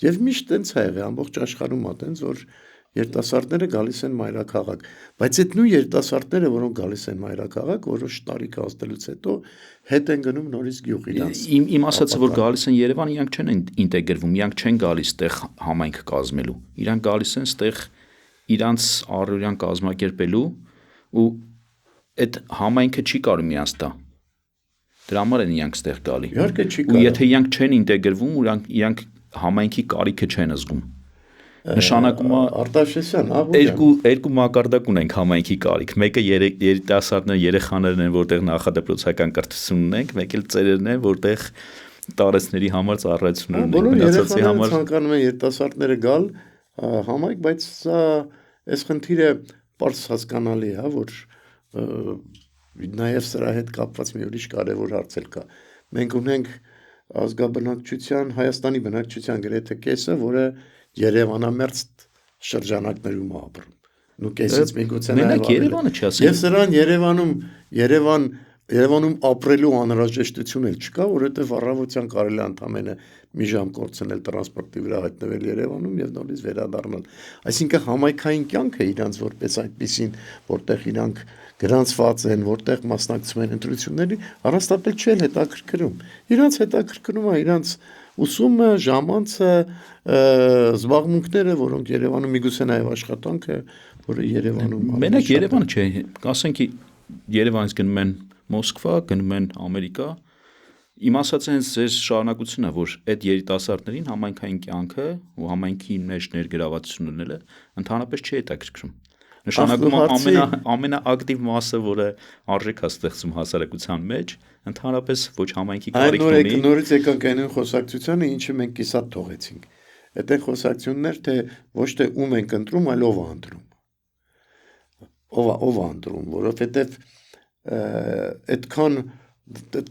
Speaker 2: Եվ միշտ տենց է եղել, ամբողջ աշխարհում է տենց, որ երիտասարդները գալիս են մայրաքաղաք, բայց այդ նույն երիտասարդները, որոնք գալիս են մայրաքաղաք, որոշ տարի կազմելուց հետո հետ են գնում նորից գյուղ իրանց։
Speaker 1: Իմ ասածը, որ գալիս են Երևան, իրանք չեն ինտեգրվում, իրանք չեն գալիս այդտեղ համայնք կազմելու։ Իրանք գալիս են այդտեղ իրանց առօրյան կազմակերպելու ու այդ համայնքը չի կարող իրանց տա։ Դրա համար են իրանք այդտեղ գալի։
Speaker 2: Իհարկե չի
Speaker 1: կարող։ Ու եթե իրանք չեն ինտեգրվում, իրանք համայնքի կարիքը չեն զգում։ Նշանակում է
Speaker 2: Արտաշեսյան,
Speaker 1: երկու մակարդակ ունենք համայնքի կարիք։ Մեկը երիտասարդներ, երեխաներն են, որտեղ նախադպրոցական կրթություն ունենք, մեկ էլ ծերերն են, որտեղ տարեցների համար ծառայություններ ունենք,
Speaker 2: մնացածի համար ցանկանում են երիտասարդները գալ համայնք, բայց սա այս խնդիրը պարզ հասկանալի է, որ նաև սրա հետ կապված մի ուրիշ կարևոր հարց էլ կա։ Մենք ունենք ազգաբնակչության, Հայաստանի բնակչության գրեթե կեսը, որը Երևանամերձ շրջանակներում ապրում։ Նու կեսից միգուցե
Speaker 1: նաև Երևանը չի ասել։
Speaker 2: Եվ սրան Երևանում ապրելու անհրաժեշտություն էլ չկա, որովհետև առավոտյան կարելի է ընդամենը մի ժամ կորցնել տրանսպորտի վրա հայտնվել Երևանում եւ նորից վերադառնալ։ Այսինքն համայնքային կյանքը իրանց որպես այդպեսին, որտեղ իրանք գրանցված են, որտեղ մասնակցում են ընտրությունների, առանձնապես չի հետաքրքրում։ Իրանց հետաքրքրում է իրանց ուսումը, ժամանցը, զբաղմունքները, որոնք Երևանում միգուցե նաև աշխատանքը, որը Երևանում
Speaker 1: մենակ Երևանը չէ, ասենք Երևանից գնում են Մոսկվա, գնում են Ամերիկա։ Իմ ասած հենց ձեր շարունակությունը, որ այդ երիտասարդներին համայնքային կյանքը ու համայնքի մեջ ներգրավվածությունները ընդհանրապես չի հետաքրքրում։ Նշանակում է ամենաակտիվ մասը, որը արժեք է ստեղծում հասարակության մեջ, ընդհանրապես ոչ համայնքի կարիք ունի։
Speaker 2: Նորից եկանք այն խոսակցությանը, ինչը մենք կիսատ թողեցինք։ Այդ են խոսակցություններ, թե ոչ թե ում ենք ընտրում, այլ ով է ընտրում։ Ով է ընտրում, որովհետև այդքան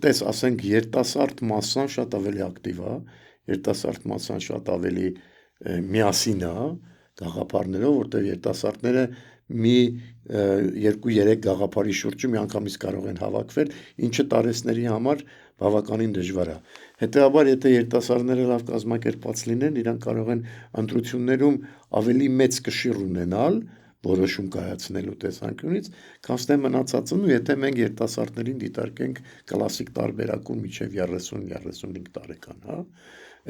Speaker 2: տես ասենք երիտասարդ մասսան շատ ավելի ակտիվ է, երիտասարդ մասան շատ ավելի միասին է գաղափարներով, որտեղ երիտասարդները մի 2-3 գաղափարի շուրջը միանգամից կարող են հավաքվել, ինչը տարեցների համար բավականին դժվար է։ Հետևաբար, եթե երիտասարդները լավ կազմակերպված լինեն, իրանք կարող են ընտրություններում ավելի մեծ կշիռ ունենալ, որոշում կայացնելու տեսանկյունից, քան թե մնացածն ու եթե մենք երիտասարդներին դիտարկենք կլասիկ տարբերակում միջև 30-35 տարեկան, հա,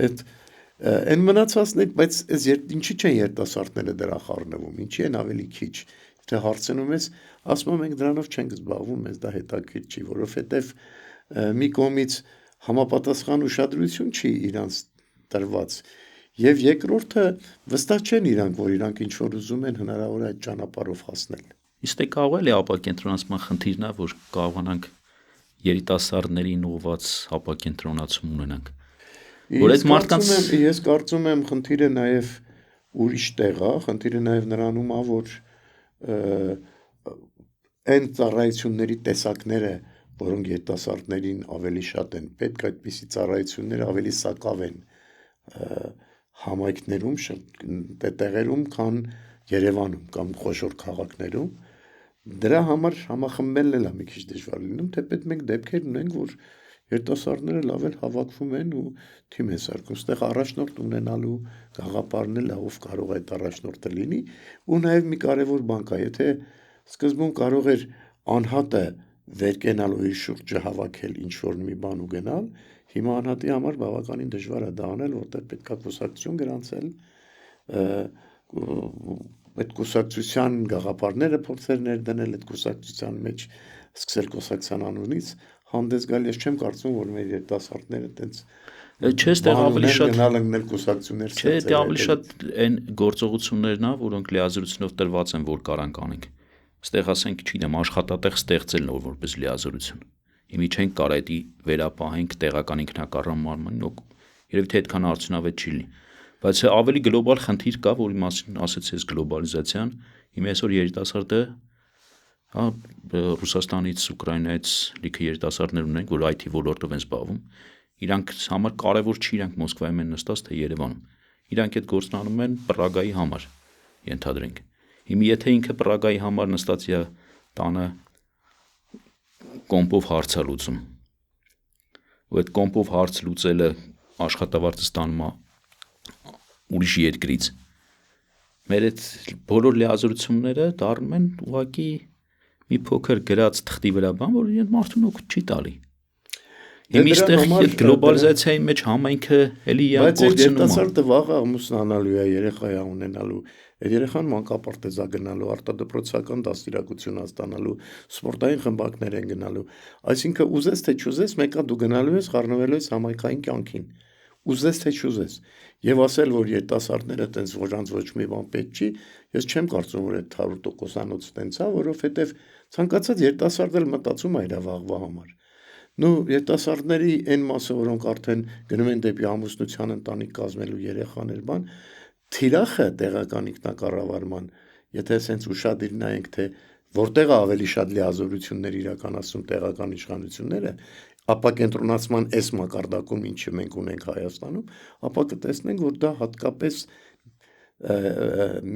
Speaker 2: այդ այն մնացածն է, բայց այս ինչի չեն երիտասարդները դրա խառնվում, ինչի են ավելի քիչ, թե հարցնում ես, ասում եմ մենք դրանով չենք զբաղվում, մեզ դա հետաքրքիր չի, որովհետև մի կողմից համապատասխան ուշադրություն չի իրանց տրված, եւ երկրորդը վստահ չեն իրանք, որ իրանք ինչ որ ուզում են հնարավոր է այդ ճանապարհով հասնել։
Speaker 1: Իսկ դե կարող է ապակենտրոնացման խնդիրն է, որ կարողանանք երիտասարդներին ուղղված ապակենտրոնացում ունենանք։ Որ այդ մարդկանց
Speaker 2: ես կարծում եմ խնդիրը նաեւ ուրիշ տեղ է, խնդիրը նաեւ նրանում է, որ այն ծառայությունների տեսակները, որոնք երիտասարդներին ավելի շատ են պետք, այդպիսի ծառայությունները ավելի սակավ են համայնքներում, տեղերում, քան Երևանում կամ խոշոր քաղաքներում, դրա համար համախմբելն էլ է մի քիչ դժվար լինում, թեպետ մենք դեպքեր ունենք, որ երիտասարդները լավ էլ հավաքվում են ու թիմ են սարքում, այստեղ առաջնորդ ունենալու գաղափարն էլ ով կարող է այդ առաջնորդը լինի, ու նաև մի կարևոր բան կա, եթե սկզբում կարող էր անհատը վեր կենալ ու իր շուրջը հավաքել ինչ-որ մի բան ու գնալ, հիմա անհատի համար բավականին դժվար է դա անել, որտեղ պետք է կուսակցություն գրանցել, այդ կուսակցության գաղափարները փորձել ներդնել, այդ կուսակցության մեջ սկսել կուսակցության անունից հանդես գալ, ես չեմ կարծում, որ մեր երիտասարդները այտենց
Speaker 1: չէ, այդտեղ ավելի շատ
Speaker 2: գնալ կուսակցություններ
Speaker 1: չէ, դա ավելի շատ այն գործողություններն է, որոնք լիազորությունով տրված են, որ կարանք անենք։ Այստեղ ասենք, չգիտեմ, աշխատատեղ ստեղծելն ով որպես լիազորություն։ Հիմի չենք կարող դա վերապահենք տեղական ինքնակառավարմանին, երևի թե այդքան արդյունավետ չի լինի։ Բայց ավելի գլոբալ խնդիր կա, որի մասին ասեցի գլոբալիզացիան, հիմա այսօր երիտասարդը, հա, Ռուսաստանից, Ուկրաինայից լիքը երիտասարդներ ունենք, որ IT ոլորտով են զբաղվում, իրանք համար կարևոր չի իրանք Մոսկվայում են նստած, թե Երևանում։ Իրանք այդ գործն անում են Պրագայի համար, ենթադրենք։ Հիմա եթե ինքը Պրագայի համար նստած է տանը կոմպով հարց է լուծում, ու այդ կոմպով հարց լուծելը աշխատավարձը ստանում է ուրիշ երկրից, մեր այդ բոլոր լիազորությունները դառնում են ուղղակի մի փոքր գրած թղթի վրա բան, որ իրեն մարդուն օգուտ չի տալի։ Հիմա այստեղ այդ գլոբալիզացիայի մեջ համայնքը էլի է
Speaker 2: կորցնում։ Բայց երիտասարդը վաղը ամուսնանալու է, երեխա է ունենալու, այդ երեխան մանկապարտեզ է գնալու, արտադրոցական դաստիարակություն է ստանալու, սպորտային խմբակներ են գնալու, այսինքն ուզես թե չուզես, մեկը դու գնալու ես, խառնվելու ես համայնքային կյանքին, ուզես թե չուզես, եւ ասել, որ երիտասարդները տենց որանց ոչ մի բան պետք չի, ես չեմ կարծում, որ այդ 100%-անոց տենց է, որովհետեւ ցանկացած երիտասարդ էլ մտածում է իր վաղվա համար։ Նու երիտասարդների այն մասը, որոնք արդեն գնում են դեպի ամուսնության ընտանիք կազմելու երեխաներ բան, թիրախը տեղական ինքնակառավարման, եթե ասենց ուշադիր նայենք, թե որտեղ է ավելի շատ լիազորություններ իրականացնում տեղական իշխանությունները, ապակենտրոնացման այս մակարդակում, ինչը մենք ունենք Հայաստանում, ապա կտեսնենք, որ դա հատկապես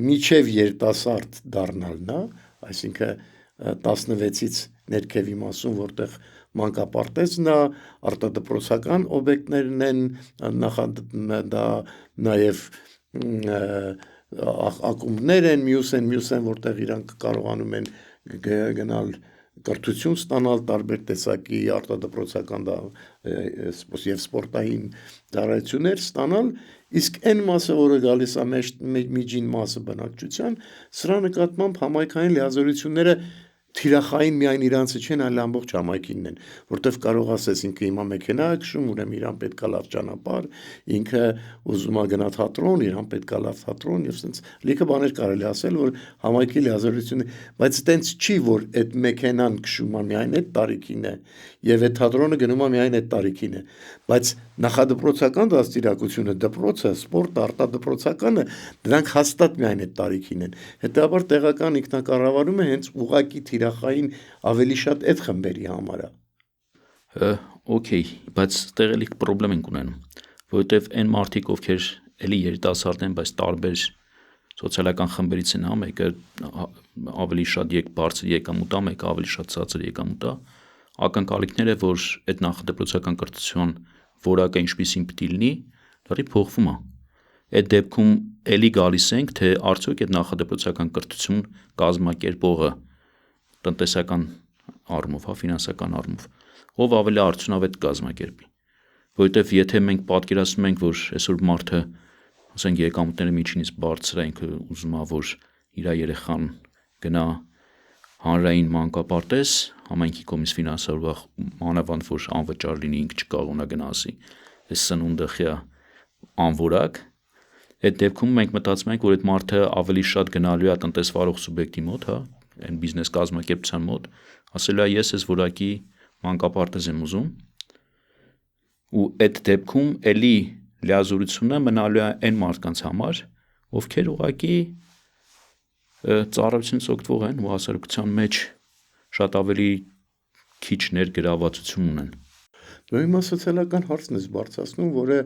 Speaker 2: միջև երիտասարդ դառնալն է, այսինքն 16-ից ներքևի մասում, որտեղ մանկապարտեզն է, արտադրոցական օբյեկտներն են, դա նաև ակումբներ են, մյուս են, որտեղ իրանք կարողանում են գնալ կրթություն ստանալ տարբեր տեսակի արտադրոցական եւ սպորտային դարայություններ ստանալ, իսկ այն մասը, որը գալիս է միջին մասը բնակչության, սրա նկատմամբ համայնքային լիազորությունները թիրախային միայն իրանցը չեն, այլ ամբողջ համայնքինն են, որտեվ կարող ասես ինքը հիմա մեքենա է քշում, ուրեմն իրան պետքա լավ ճանապարհ, ինքը ուզում է գնա թատրոն, իրան պետքա լավ թատրոն եւ ասենց լիքը բաներ կարելի ասել, որ համայնքի լիազորությունը, բայց այտենց չի, որ այդ մեքենան քշում է միայն այդ տարիքին է եւ այդ թատրոնը գնում է միայն այդ տարիքին է, բայց նախադպրոցական դաստիարակությունը, դպրոցը, սպորտը, արտադրոցականը դրանք հաստատ միայն այդ տարիքին են։ Հետաբար տեղական ինքնակառավարումը հենց ուղակի թիրախային ավելի շատ այդ խմբերի համար է։
Speaker 1: Okay, բայց այդտեղ էլի խնդրեմ ենք ունենում։ որովհետև այն մարդիկ, ովքեր էլի երիտասարդ են, բայց տարբեր սոցիալական խմբերից են, մեկը ավելի շատ բարձր եկամուտ է, մեկը ավելի շատ ցածր եկամուտ է, ակնկալիքները, որ այդ նախադպրոցական կրթության որակը ինչպիսին պիտի լինի, դա փոխվում է։ Այդ դեպքում էլի գալիս ենք, թե արդյոք այդ նախադպրոցական կրթություն կազմակերպողը տնտեսական առումով, ֆինանսական առումով, ով ավելի արդյունավետ կազմակերպի։ Որովհետև եթե մենք պատկերացնում ենք, որ այսօր մարդը, ասենք եկամուտները միջինից բարձր են, ինքը ուզում է, որ իր երեխան գնա հանրային մանկապարտեզ, համայնքի կողմից ֆինանսավորված, մանավանդ որ անվճար լինի, ինքը չկարողանա գնա ասի, այս սնունդը խիա անորակ, այդ դեպքում մենք մտածում ենք, որ այդ մարդը ավելի շատ գնալու է տնտեսվարող սուբյեկտի մոտ, հա, այն բիզնես կազմակերպության մոտ, ասելու է ես այս որակի մանկապարտեզ եմ ուզում, ու այդ դեպքում էլի լիազորությունը մնալու է այն մարդկանց համար, ովքեր ուղղակի ծառայությունից օգտվող են ու հասարակության մեջ շատ ավելի քիչ ներգրավվածություն ունեն։
Speaker 2: Դու հիմա սոցիալական հարցն ես բարձրացնում, որը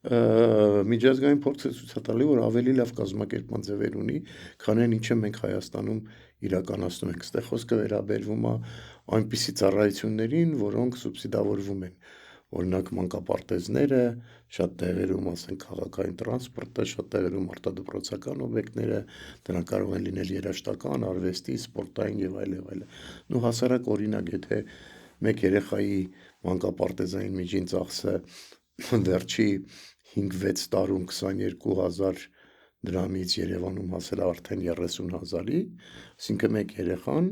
Speaker 2: միջազգային փորձ է ցույց տալի, որ ավելի լավ կազմակերպման ձևեր ունի, քան այն ինչը մենք Հայաստանում իրականացնում ենք։ Այստեղ խոսքը վերաբերվում է այնպիսի ծառայություններին, որոնք սուբսիդավորվում են։ Օրինակ մանկապարտեզները, շատ տեղերում, ասենք, քաղաքային տրանսպորտը, շատ տեղերում արտադրոցական օբյեկտները, դրանք կարող են լինել երաժշտական, արվեստի, սպորտային եւ այլ եւ այլ։ Նու հասարակ օրինակ, եթե մեկ երեխայի մանկապարտեզային միջին ծախսը վերջի 5-6 տարում 22,000 դրամից Երևանում հասել արդեն 30,000-ի, այսինքն մեկ երեխան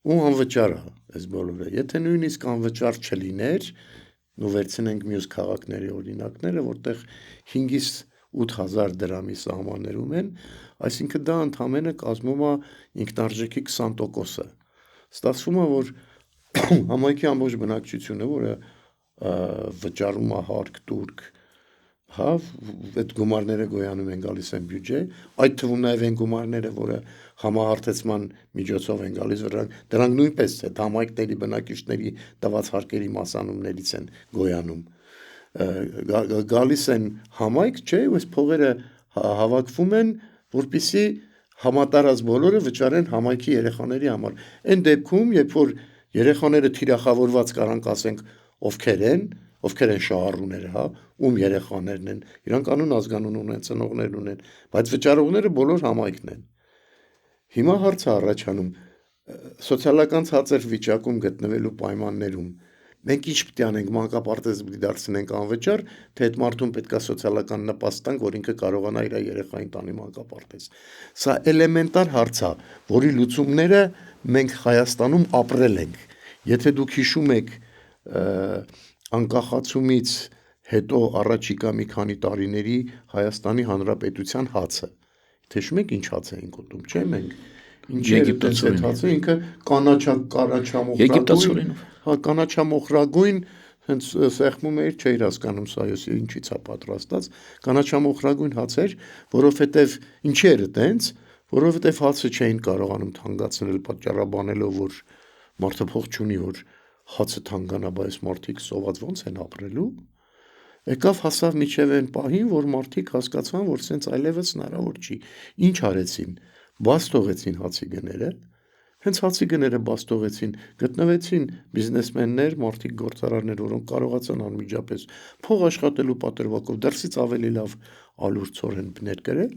Speaker 2: ու անվճար է այս բոլորը։ Եթե նույնիսկ անվճար չլիներ, ու վերցնենք մյուս քաղաքների օրինակները, որտեղ 5-ից 8,000 դրամի սահմաններում են, այսինքն դա ընդամենը կազմում է ինքնարժեքի 20%-ը։ Ստացվում է, որ համայնքի ամբողջ բնակչությունը, որը վճարում է հարկ, տուրք, հա, այդ գումարները գոյանում են գալիս են բյուջե, այդ թվում նաև են գումարները, որը համահարթեցման միջոցով են գալիս, դրանք նույնպես համայնքների բնակիչների տված հարկերի մասանումներից են գոյանում, գալիս են համայնք, չէ, ու այս փողերը հավաքվում են, որպեսզի համատարած բոլորը վճարեն համայնքի երեխաների համար։ Այն դեպքում, երբ որ երեխաները թիրախավորված կարանք ասենք ովքեր են շահառուները, հա, ում երեխաներն են, իրանք անուն ազգանուն ունեն, ծնողներ ունեն, բայց վճարողները բոլոր համայնքն են։ Հիմա հարցը առաջանում, սոցիալական ցածր վիճակում գտնվելու պայմաններում մենք ինչ պետք է անենք, մանկապարտեզը պետք է դարձնենք անվճար, թե այդ մարդուն պետքա սոցիալական նպաստ տանք, որ ինքը կարողանա իր երեխային տանի մանկապարտեզ։ Սա էլեմենտար հարց է, որի լուծումները մենք Հայաստանում ապրել ենք։ Եթե դուք հիշում եք անկախացումից հետո առաջիկա մի քանի տարիների Հայաստանի Հանրապետության հացը, հիշում եք ինչ հաց էին ուտում, չէ՞ մենք։
Speaker 1: Եգիպտացորեն
Speaker 2: հացը ինքը կանաչամոխրագույն, հա, կանաչամոխրագույն, հենց սեղմում էիր, չէիր հասկանում սա ինչից է պատրաստած, կանաչամոխրագույն հաց էր, որովհետև ինչի էր այդտենց, որովհետև հացը չէին կարողանում թանկացնել պատճառաբանելով, որ մարդը փող չունի, որ հացը թանկանա, բայց մարդիկ սոված ոնց են ապրելու։ Եկավ հասավ միջև այն պահին, որ մարդիկ հասկացան, որ սենց այլևս հնարավոր չի։ Ինչ արեցին։ Բաց թողեցին հացի գները, հենց հացի գները բաց թողեցին, գտնվեցին բիզնեսմեններ, մարդիկ գործարարներ, որոնք կարողացան անմիջապես փող աշխատելու պատրվակով դրսից ավելի լավ ալուր ցորեն ներկրել,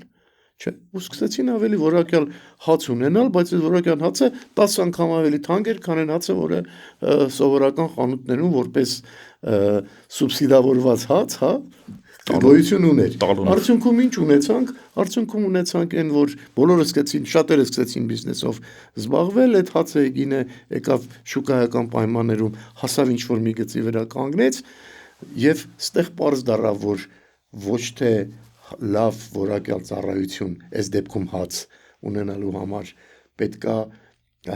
Speaker 2: չէ, ու սկսեցին ավելի որակյալ հաց ունենալ, բայց այդ որակյալ հացը 10 անգամ ավելի թանկ էր, քան այն հացը, որը սովորական խանութներում որպես սուբսիդավորված հաց, հա, գոյություն ուներ։ Արդյունքում ինչ ունեցանք։ Արդյունքում ունեցանք այն, որ բոլորը շատերը սկսեցին բիզնեսով զբաղվել, այդ հացը գինը եկավ շուկայական պայմաններում, հասավ ինչ-որ մի գծի վրա կանգնեց, եւ ստեղ պարզ դառավ, որ ոչ թե լավ որակյալ ծառայություն, այս դեպքում հաց ունենալու համար պետքա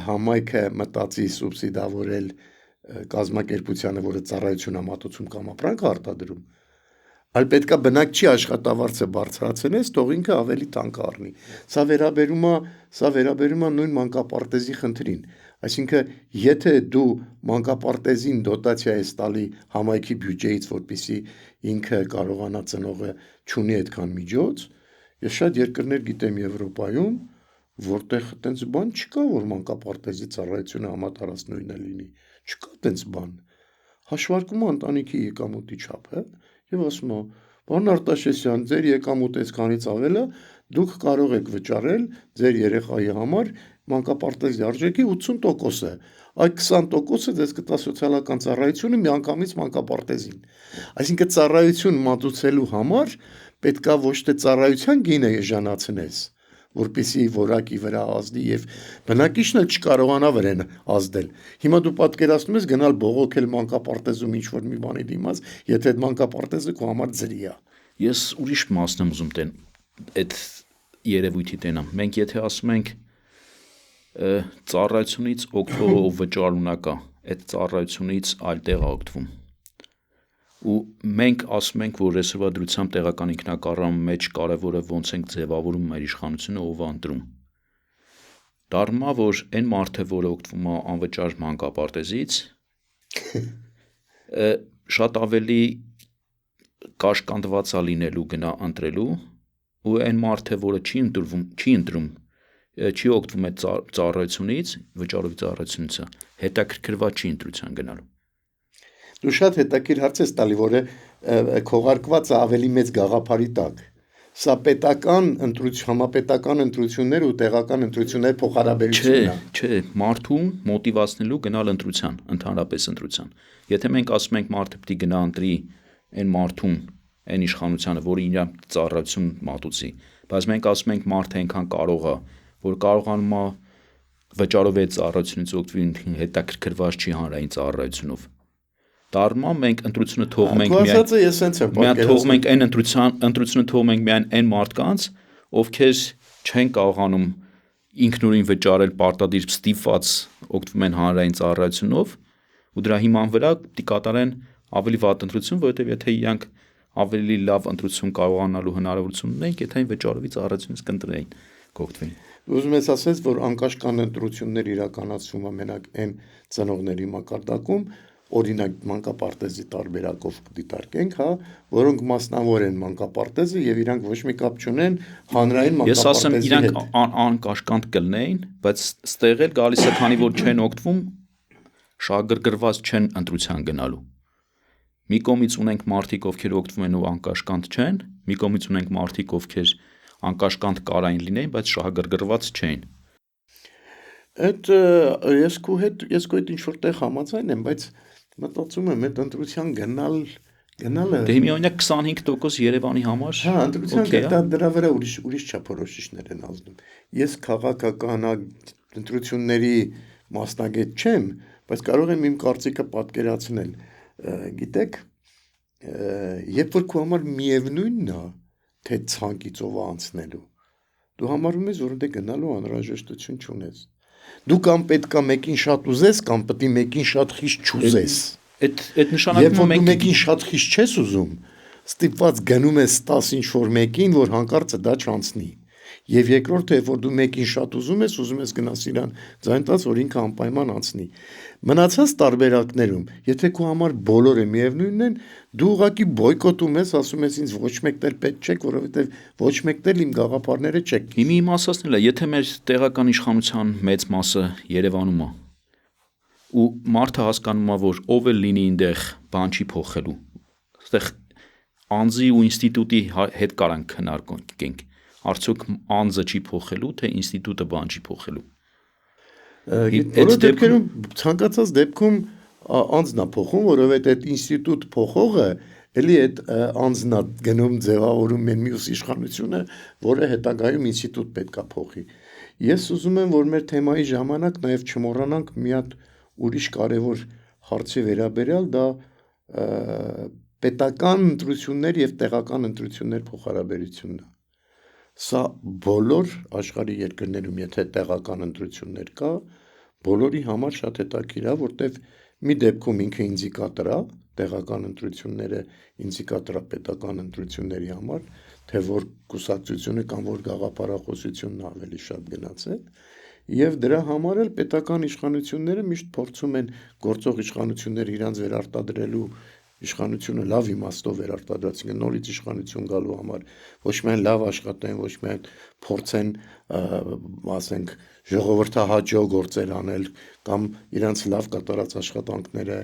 Speaker 2: համայնքը մտածի սուբսիդավորել կազմակերպությանը, որը ծառայություն համատուցում կամ ապրանք արտադրում, այլ պետքա բնակչի աշխատավարձը բարձրացնես, թող ինքը ավելի տանկ առնի։ Սա վերաբերում է նույն մանկապարտեզի խնդրին։ Այսինքն, եթե դու մանկապարտեզին դոտացիա ես տալի համայնքի բյուջեից, որպեսզի ինքը կարողանա ծնողը չունի այդքան միջոց, ես շատ երկրներ գիտեմ Եվրոպայում, որտեղ այդպես բան չկա, որ մանկապարտեզի ծառայությունը համատարած նույնը լինի։ Չկա այդպես բան։ Հաշվարկում ընտանիքի եկամուտի չափը եւ ասում է. «Պարոն Արտաշեսյան, ձեր եկամուտը այսքանից ավել է, դուք կարող եք վճարել ձեր երեխայի համար մանկապարտեզի արժեքի 80%-ը, այդ 20%-ը ձեզ կտա սոցիալական ծառայությունը միանգամից մանկապարտեզին»։ Այսինքն ծառայություն մատուցելու համար պետքա ոչ թե ծառայության գինը էժանացնես, որպեսզի որակի վրա ազդի եւ բնակիչն էլ չկարողանա վրան ազդել։ Հիմա դու պատկերացնում ես գնալ բողոքել մանկապարտեզում ինչ որ մի բանի դիմաց, եթե այդ մանկապարտեզը քո համար ձրի է։
Speaker 1: Ես ուրիշ մասն եմ ուզում այդ երևույթի տենամ։ Մենք եթե ասում ենք ծառայությունից օգտվողը ով վճարունա կա, այդ ծառայությունից այլ տեղ է օգտվում։ Ու մենք ասում ենք, որ այսօրվա դրությամբ տեղական ինքնակառավարման մեջ կարևորը ոնց ենք ձևավորում մեր իշխանությունը, ով է ընտրում։ Դառնում է, որ այն մարդը, որը օգտվում է անվճար մանկապարտեզից, շատ ավելի կաշկանդված է լինելու գնա ընտրելու, ու այն մարդը, որը չի օգտվում այդ ծառայությունից, վճարովի ծառայությունից, հետաքրքրված չի ընտրության գնալու։
Speaker 2: Դու շատ հետաքրքիր հարց ես տալի, որը քողարկված է ավելի մեծ գաղափարի տակ։ Սա պետական համապետական ընտրություններ ու տեղական ընտրություններ փոխհարաբերությունն է։
Speaker 1: Չէ, մարդուն մոտիվացնելու գնալ ընտրության, ընդհանրապես ընտրության։ Եթե մենք ասում ենք մարդը պետք է գնա ընտրի այն մարդուն, այն իշխանությանը, որը իր ծառայություն մատուցի, բայց մենք ասում ենք մարդը այնքան կարող է, որ կարողանում է վճարով այդ ծառայությունից օգտվի, հետաքրքրված չի հանրային ծառայությունով։ Դառնում է մենք ընտրությունը թողում ենք ընտրությունը թողում ենք միայն այն մարդկանց, ովքեր չեն կարողանում ինքնուրույն վճարել պարտադիր ստիպված օգտվում են հանրային ծառայությունով ու դրա հիման վրա պիտի կատարեն ավելի վատ ընտրություն, որովհետև եթե իրանք ավելի լավ ընտրություն կարողանալու հնարավորություն ունեն, եթե այն վճարովի ծառայությունից կընտրեին կօգտվեն։
Speaker 2: Ուզում ես ասես, որ անկաշկան ընտրություններ իրականացվում է մենակ այն ծնողների մակարդակում, օրինակ մանկապարտեզի տարբերակով դիտարկենք, հա, որոնք մասնավոր են մանկապարտեզը եւ իրանք ոչ մի կապ չունեն հանրային մանկապարտեզի հետ։
Speaker 1: Ես ասեմ, իրանք անկաշկանդ կլինեին, բայց ստեղ էլ գալիս է, քանի որ չեն օգտվում, շահագրգռված չեն ընտրության գնալու։ Մի կողմից ունենք մարդիկ, ովքեր օգտվում են ու անկաշկանդ չեն, մի կողմից ունենք մարդիկ, ովքեր անկաշկանդ կարային լինեին, բայց շահագրգռված չեն։
Speaker 2: Այդ ես քո հետ ինչ որտեղ համաձայն եմ, բայց մտածում եմ այդ ընտրության գնալը
Speaker 1: Դե հիմա օրինակ 25% Երևանի համար
Speaker 2: հա ընտրության դրա վրա ուրիշ չափորոշիչներ են ազդում։ Ես քաղաքական ընտրությունների մասնագետ չեմ, բայց կարող եմ իմ կարծիքը պատկերացնել։ Գիտեք, երբ որ քո համար միևնույնն է, թե ցանկից ով անցնելու, դու համարում ես, որ դե գնալու անհրաժեշտություն չունես։ Դու կամ պետքա մեկին շատ ուզես, կամ պետք է մեկին շատ խիստ չուզես։
Speaker 1: Այդ նշանակում
Speaker 2: է մեկին շատ խիստ չես ուզում, ստիպված գնում ես 10 ինչ-որ մեկին, որ հանկարծը դա չանցնի։ Եվ երկրորդը, որ դու մեկին շատ ուզում ես գնաս իրան ձայն տաս, որ ինքը անպայման անցնի։ Մնացած տարբերակներում, եթե քո համար բոլորը միևնույնն են, դու ուղղակի բոյկոտում ես, ասում ես ինձ ոչ մեկն էլ պետք չէ, որովհետև ոչ մեկն էլ իմ գաղափարները չէ։
Speaker 1: Հիմա իմ ասածն էլ է, եթե մեր տեղական իշխանության մեծ մասը Երևանում է, ու մարդը հասկանում է, որ ով էլ լինի այնտեղ բան չի փոխելու, այստեղ անձի ու ինստիտուտի հետ կարանք քննարկենք, արդյոք անձը չի փոխելու, թե ինստիտուտը բան չի փոխելու։
Speaker 2: Այդ դեպքում ցանկացած դեպքում անձն է փոխում, որովհետև այդ ինստիտուտ փոխողը էլի այդ անձն է գնում ձևավորում են մյուս իշխանությունը, որը հետագայում ինստիտուտ պետքա փոխի։ Ես ուզում եմ, որ մեր թեմայի ժամանակ նաև չմոռանանք մի հատ ուրիշ կարևոր հարցի վերաբերյալ, դա պետական ընտրություններ եւ տեղական ընտրություններ փոխհարաբերությունն է։ Սա բոլոր աշխարհի երկրներում, եթե տեղական ընտրություններ կա, բոլորի համար շատ հետաքրքիր է, որտեվ մի դեպքում ինքը ինդիկատոր է, տեղական ընտրությունները ինդիկատոր է պետական ընտրությունների համար, թե որ կուսակցությունը կամ որ գաղափարախոսությունն ավելի շատ գնաց է, եւ դրա համար էլ պետական իշխանությունները միշտ փորձում են գործող իշխանությունները իրանց վերարտադրելու իշխանությունը լավ իմաստով վերարտադրած, նորից իշխանություն գալու համար ոչ միայն լավ աշխատեն, ոչ միայն փորձեն, ասենք, ժողովրդահաճո գործեր անել կամ իրանց լավ կատարած աշխատանքները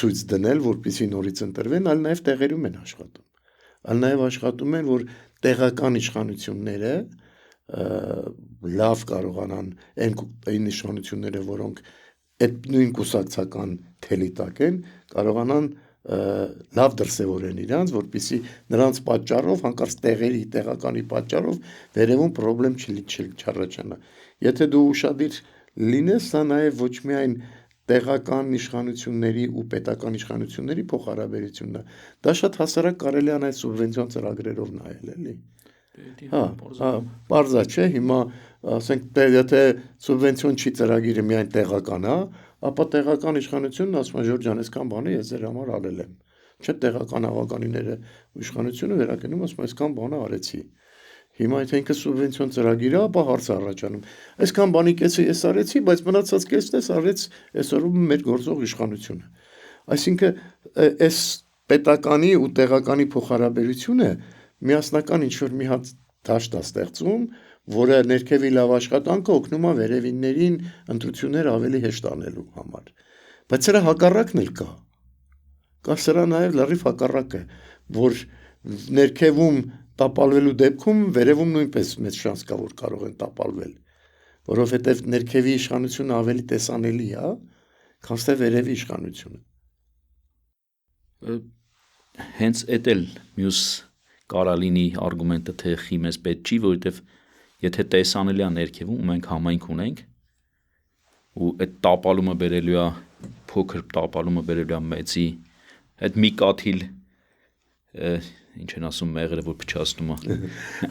Speaker 2: ցույց դնել, որպեսզի նորից ընտրվեն, այլ նաև տեղերում են աշխատում։ Այլ նաև աշխատում են, որ տեղական իշխանությունները լավ կարողանան այն իշխանությունները, որոնք այդ նույն կուսակցական թելի տակ են, կարողանան լավ դրսևորեն իրանց, որպեսզի նրանց պատճառով, հանկարծ տեղականի պատճառով վերևում պրոբլեմ չառաջանա։ Եթե դու ուշադիր լինես, սա նաև ոչ միայն տեղական իշխանությունների ու պետական իշխանությունների փոխհարաբերությունն է, դա շատ հասարակ կարելի է այդ սուբվենցիոն ծրագրերով նայել, էլի։ Պարզա չէ, հիմա ասենք, եթե սուբվենցիոն չի ծրագիրը միայն տեղական է, ապա տեղական իշխանությունն ասում է Ժորժ ջան, այսքան բանը ես ձեր համար արել եմ։ Չէ, տեղական աղականիները իշխանությունը վերակենում ասում այսքան բանը արեցի։ Հիմա եթե ինքը սուբվենցիոն ծրագիր է, ապա հարց է առաջանում։ Այսքան բանի կեսը ես արեցի, բայց մնացած կեսն էս արեց այսօրում մեր գործող իշխանությունը։ Այսինքն այս պետականի ու տեղականի փոխհարաբերությունը միասնական ինչ-որ մի հատ դաշտ է ստեղծում, որը ներքևի լավ աշխատանքը օգնում է վերևիններին ընտրություններ ավելի հեշտ անելու համար։ Բայց սրա հակառակն էլ կա։ Կա սրա նաև լրիվ հակառակը, որ ներքևում տապալվելու դեպքում վերևում նույնպես մեծ շանս կա, որ կարող են տապալվել, որովհետև ներքևի իշխանությունը ավելի տեսանելի է, քան թե վերևի իշխանությունը։
Speaker 1: Հենց էդ էլ մյուս կարալինի արգումենտը թե խիմես պետք չի, որովհետև եթե տեսանելի է ներքևում ու մենք համայնք ունենք ու այդ տապալումը բերելու է փոքր տապալումը բերելու է մեծի այդ մի կաթիլ ինչ են ասում մեղրը որ փչացնում է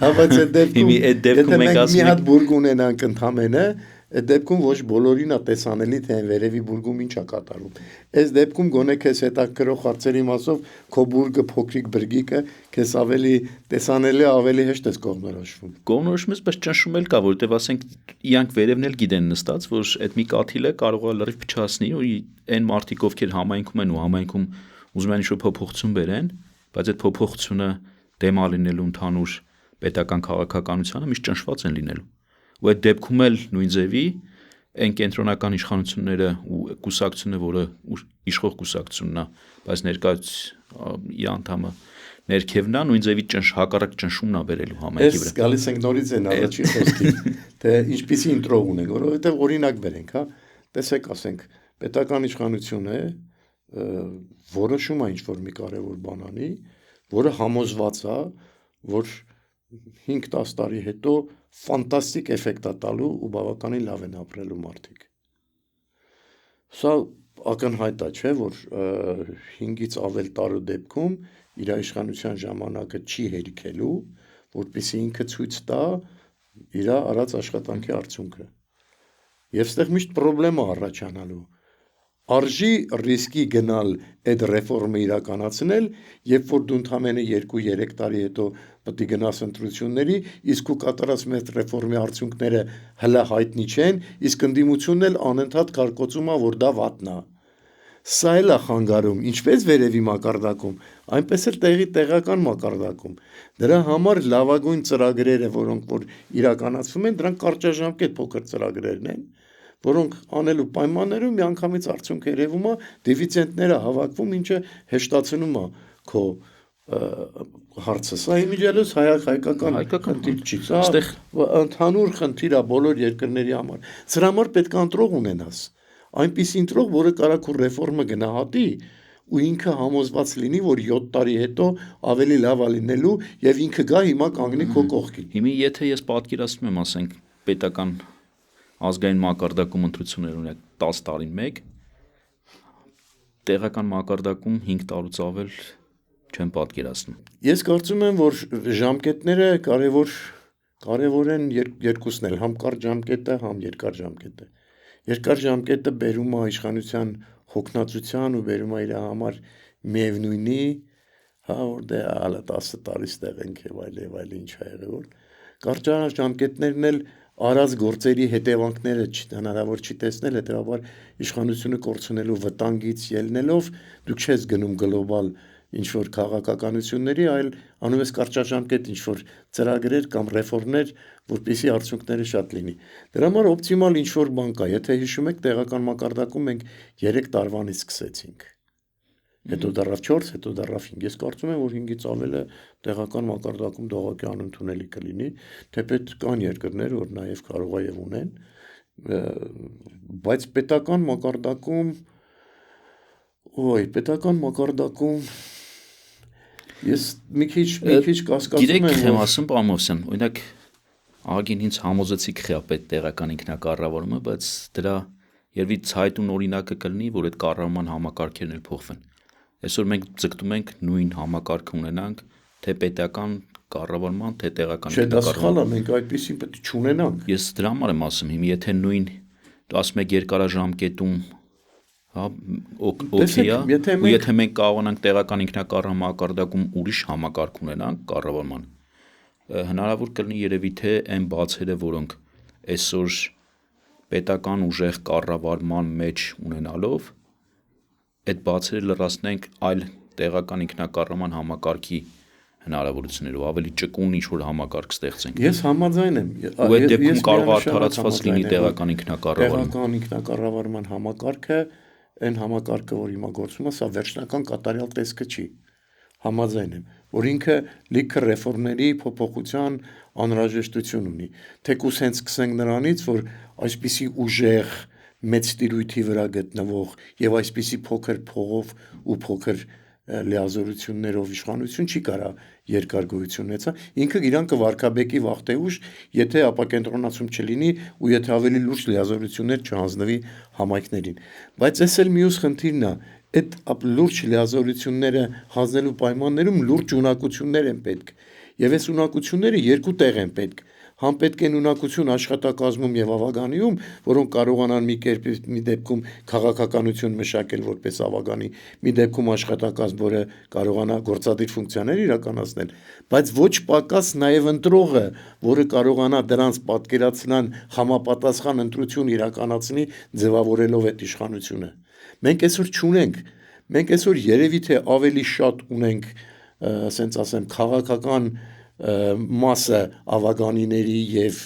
Speaker 2: հա բայց այդ դեպքում
Speaker 1: եթե
Speaker 2: մենք մի հատ բուրգ ունենանք ընդամենը այդ դեպքում ոչ բոլորին է տեսանելի թե վերևի բուրգում ինչ է կատարում այս դեպքում գոնե քեզ հետաքրող հարցերի մասով քո բուրգը փոքրիկ բրգիկը քեզ ավելի տեսանելի ավելի հեշտ ես կողմնորոշվում
Speaker 1: կողմնորոշումից բայց ճնշում էլ կա որովհետև ասենք իրանք վերևն էլ գիտեն նստած որ այդ մի կաթիլը կարող է լրիվ փչացնի ու այն մարդիկ ովքեր համայնքում են ու համայնքում ուզում են ինչ-որ փոփոխություն բերեն բայց այդ փոփոխությունը դեմ լինելու ընդհանուր պետական քաղաքականությանը միշտ ճնշված են լինելու ու այդ դեպքում էլ նույն ձևի այն կենտրոնական իշխանությունները ու կուսակցությունը, որը իշխող կուսակցությունն է, բայց ներկայաց իր անդամը ներքևն է, նույն ձևի հակառակ ճնշումն է բերելու համայնքի վրա։
Speaker 2: Ես գալիս ենք նորից այն առաջին խոսքին, թե ինչպիսի ինտրո ունենք, որովհետև օրինակ բերենք, հա, տեսեք, ասենք, պետական իշխանությունը որոշում է ինչ-որ մի կարևոր բան անի, որը համոզված է, որ 5-10 տարի հետո ֆանտաստիկ էֆեկտ է տալու ու բավականին լավ են ապրելու մարդիկ։ Սա ակնհայտ է, չէ, որ 5-ից ավել տարու դեպքում իր իշխանության ժամանակը չի հերքելու, որպեսզի ինքը ցույց տա իր արած աշխատանքի արդյունքը։ Եվ ստեղ միշտ խնդրեմ է առաջանալու։ Արժի ռիսկի գնալ այդ ռեֆորմը իրականացնել, երբ որ դու ընդամենը 2-3 տարի հետո պետք է գնաս ընտրությունների, իսկ ու կատարած մեծ ռեֆորմի արդյունքները հլը հայտնի չեն, իսկ ընդդիմությունն էլ անընդհատ կարկոծում է, որ դա վատն է։ Սա էլ է խանգարում, ինչպես վերևի մակարդակում, այնպես էլ տեղական մակարդակում։ Դրա համար լավագույն ծրագրերը, որոնք որ իրականացվում են, դրանք կարճաժամկետ փոքր ծրագրերն են, որոնք անելու պայմաններում միանգամից արդյունք երևում է, դիվիդենդները հավաքվում, ինչը հեշտացնում է քո հարցը։ Սա իմիջիալոց հայկական խնդիր չի, սա ընդհանուր խնդիր է բոլոր երկրների համար։ Սրա համար պետք է ընտրող ունենաս։ Այնպիսի ընտրող, որը կարող է ռեֆորմը գնահատի ու ինքը համոզված լինի, որ 7 տարի հետո ավելի լավ է լինելու եւ ինքը գա հիմա կանգնի քո կողքին։
Speaker 1: Հիմա եթե ես պատկերացնում եմ, ասենք, պետական ազգային մակարդակում ընտրություններ ունենք 10 տարին մեկ, տեղական մակարդակում 5 տարուց ավել չեմ պատկերացնում։
Speaker 2: Ես կարծում եմ, որ ժամկետները կարևոր են երկուսն էլ, համ կարճ ժամկետը, համ երկար ժամկետը։ Երկար ժամկետը բերում է իշխանության հոգնածության ու բերում է իր համար միևնույնի, հա, որ դե հələ 10 տարի ստեղ ենք եւ այլ ինչ ա եղել որ։ Կարճ ժամկետներն էլ արած գործերի հետևանքները հնարավոր չի տեսնել, հետեւաբար իշխանությունը կորցնելու վտանգից ելնելով դուք չես գնում գլոբալ ինչ-որ քաղաքականությունների, այլ անում ես կարճաժամկետ ինչ-որ ծրագրեր կամ ռեֆորմներ, որպեսզի արդյունքները շատ լինի։ Դրա համար օպտիմալ ինչ-որ բան կա, եթե հիշում եք, տեղական մակարդակում մենք 3 տարվանից սկսեցինք։ Հետո դարավ 4, հետո դարավ 5։ Ես կարծում եմ, որ 5-ից ավելը տեղական մակարդակում դողոքի անընդունելի կլինի, թեպետ կան երկրներ, որ նաև կարող է եւ ունեն, բայց պետական մակարդակում ես մի քիչ կասկածում եմ,
Speaker 1: Գիտեք, ասում պարոն Մովսյան, օրինակ ահագին ինձ համոզեցիք խիապետ տեղական ինքնակառավարումը, բայց դրա երևի ցայտուն օրինակը կլինի, որ այդ կառավարման համակարգերն էլ փոխվեն։ Այսօր մենք ձգտում ենք նույն համակարգը ունենանք, թե պետական կառավարման, թե տեղական
Speaker 2: Չէ, դա սխալ է, մենք այդպեսին պետք է չունենանք։
Speaker 1: Ես դրա համար եմ ասում, հիմա եթե նույն ասում եք երկարաժամկետում օքեյ է, ու եթե մենք կարողանանք տեղական ինքնակառավարման մակարդակում ուրիշ համակարգ ունենանք կառավարման, հնարավոր կլինի երևի թե այն բացերը, որոնք այսօր պետական ուժեղ կառավարման մեջ ունենալով այդ բացերը լրացնենք այլ տեղական ինքնակառավարման համակարգի հնարավորություններով, ավելի ճկուն ինչ-որ համակարգ ստեղծենք։
Speaker 2: Ես համաձայն եմ։
Speaker 1: Ու այդ դեպքում կարող է արդարացված լինի տեղական ինքնակառավարումը։
Speaker 2: Տեղական ինքնակառավարման համակարգը, այն համակարգը, որ հիմա գործում է, սա վերջնական կատարյալ տեսքը չի։ Համաձայն եմ, որ ինքը լիքը ռեֆորմների փոփոխության անհրաժեշտություն ունի։ Թեկուզ հենց սկսենք նրանից, որ այսպիսի ուժեղ մեծ տիրույթի վրա գտնվող եւ այսպիսի փոքր փողով ու փոքր լիազորություններով իշխանություն չի կարա երկար գոյություն ունեցա, ինքը իրան կվարկաբեկի վաղտեուշ, եթե ապակենտրոնացում չլինի ու եթե ավելի լուրջ լիազորություններ չհանձնվի համայնքներին։ Բայց այս էլ մյուս խնդիրն է, այդ լուրջ լիազորությունները հանձնելու պայմաններում լուրջ ունակություններ են պետք։ Եվ այս ունակությունները երկու տեղ են պետք։ Համ պետք են ունակություն աշխատակազմում եւ ավագանիում, որոնք կարողանան մի դեպքում քաղաքականություն մշակել որպես ավագանի, մի դեպքում աշխատակազմ, որը կարողանա գործադիր ֆունկցիաներ իրականացնել, բայց ոչ պակաս նաեւ ընտրողը, որը կարողանա դրանց պատկերացնան համապատասխան ընտրություն իրականացնի, ձևավորելով այդ իշխանությունը։ Մենք այսօր չունենք, մենք այսօր երևի թե ավելի շատ ունենք, ասենց ասեմ, քաղաքական մասը ավագանիների եւ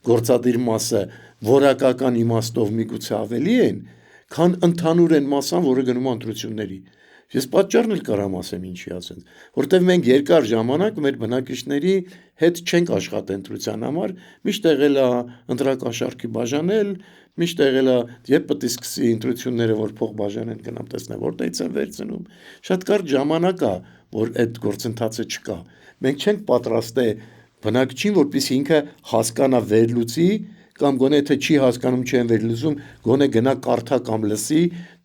Speaker 2: գործադիր մասը որակական իմաստով միգուցե ավելի են, քան ընդհանուր են մասան, որը գնում է ընտրությունների։ Ես պատճառն էլ կարամ ասեմ ինչի ասենց, որտեվ մենք երկար ժամանակ մեր բնակիչների հետ չենք աշխատել ընտրության համար, միշտ եղել է ընտրակաշառքի բաժանել, միշտ եղել է, երբ պետք է սկսի ընտրությունները, որ փող բաժանեն, գնամ տեսնեմ որտեղից են վերցնում։ Շատ կարճ ժամանակ է, որ այդ գործընթացը չկա։ Մենք չենք պատրաստել բնակչին, որպեսզի ինքը հասկանա վերլուծի, կամ գոնե թե չի հասկանում, չեն վերլուծում, գոնե գնա կարդա կամ լսի,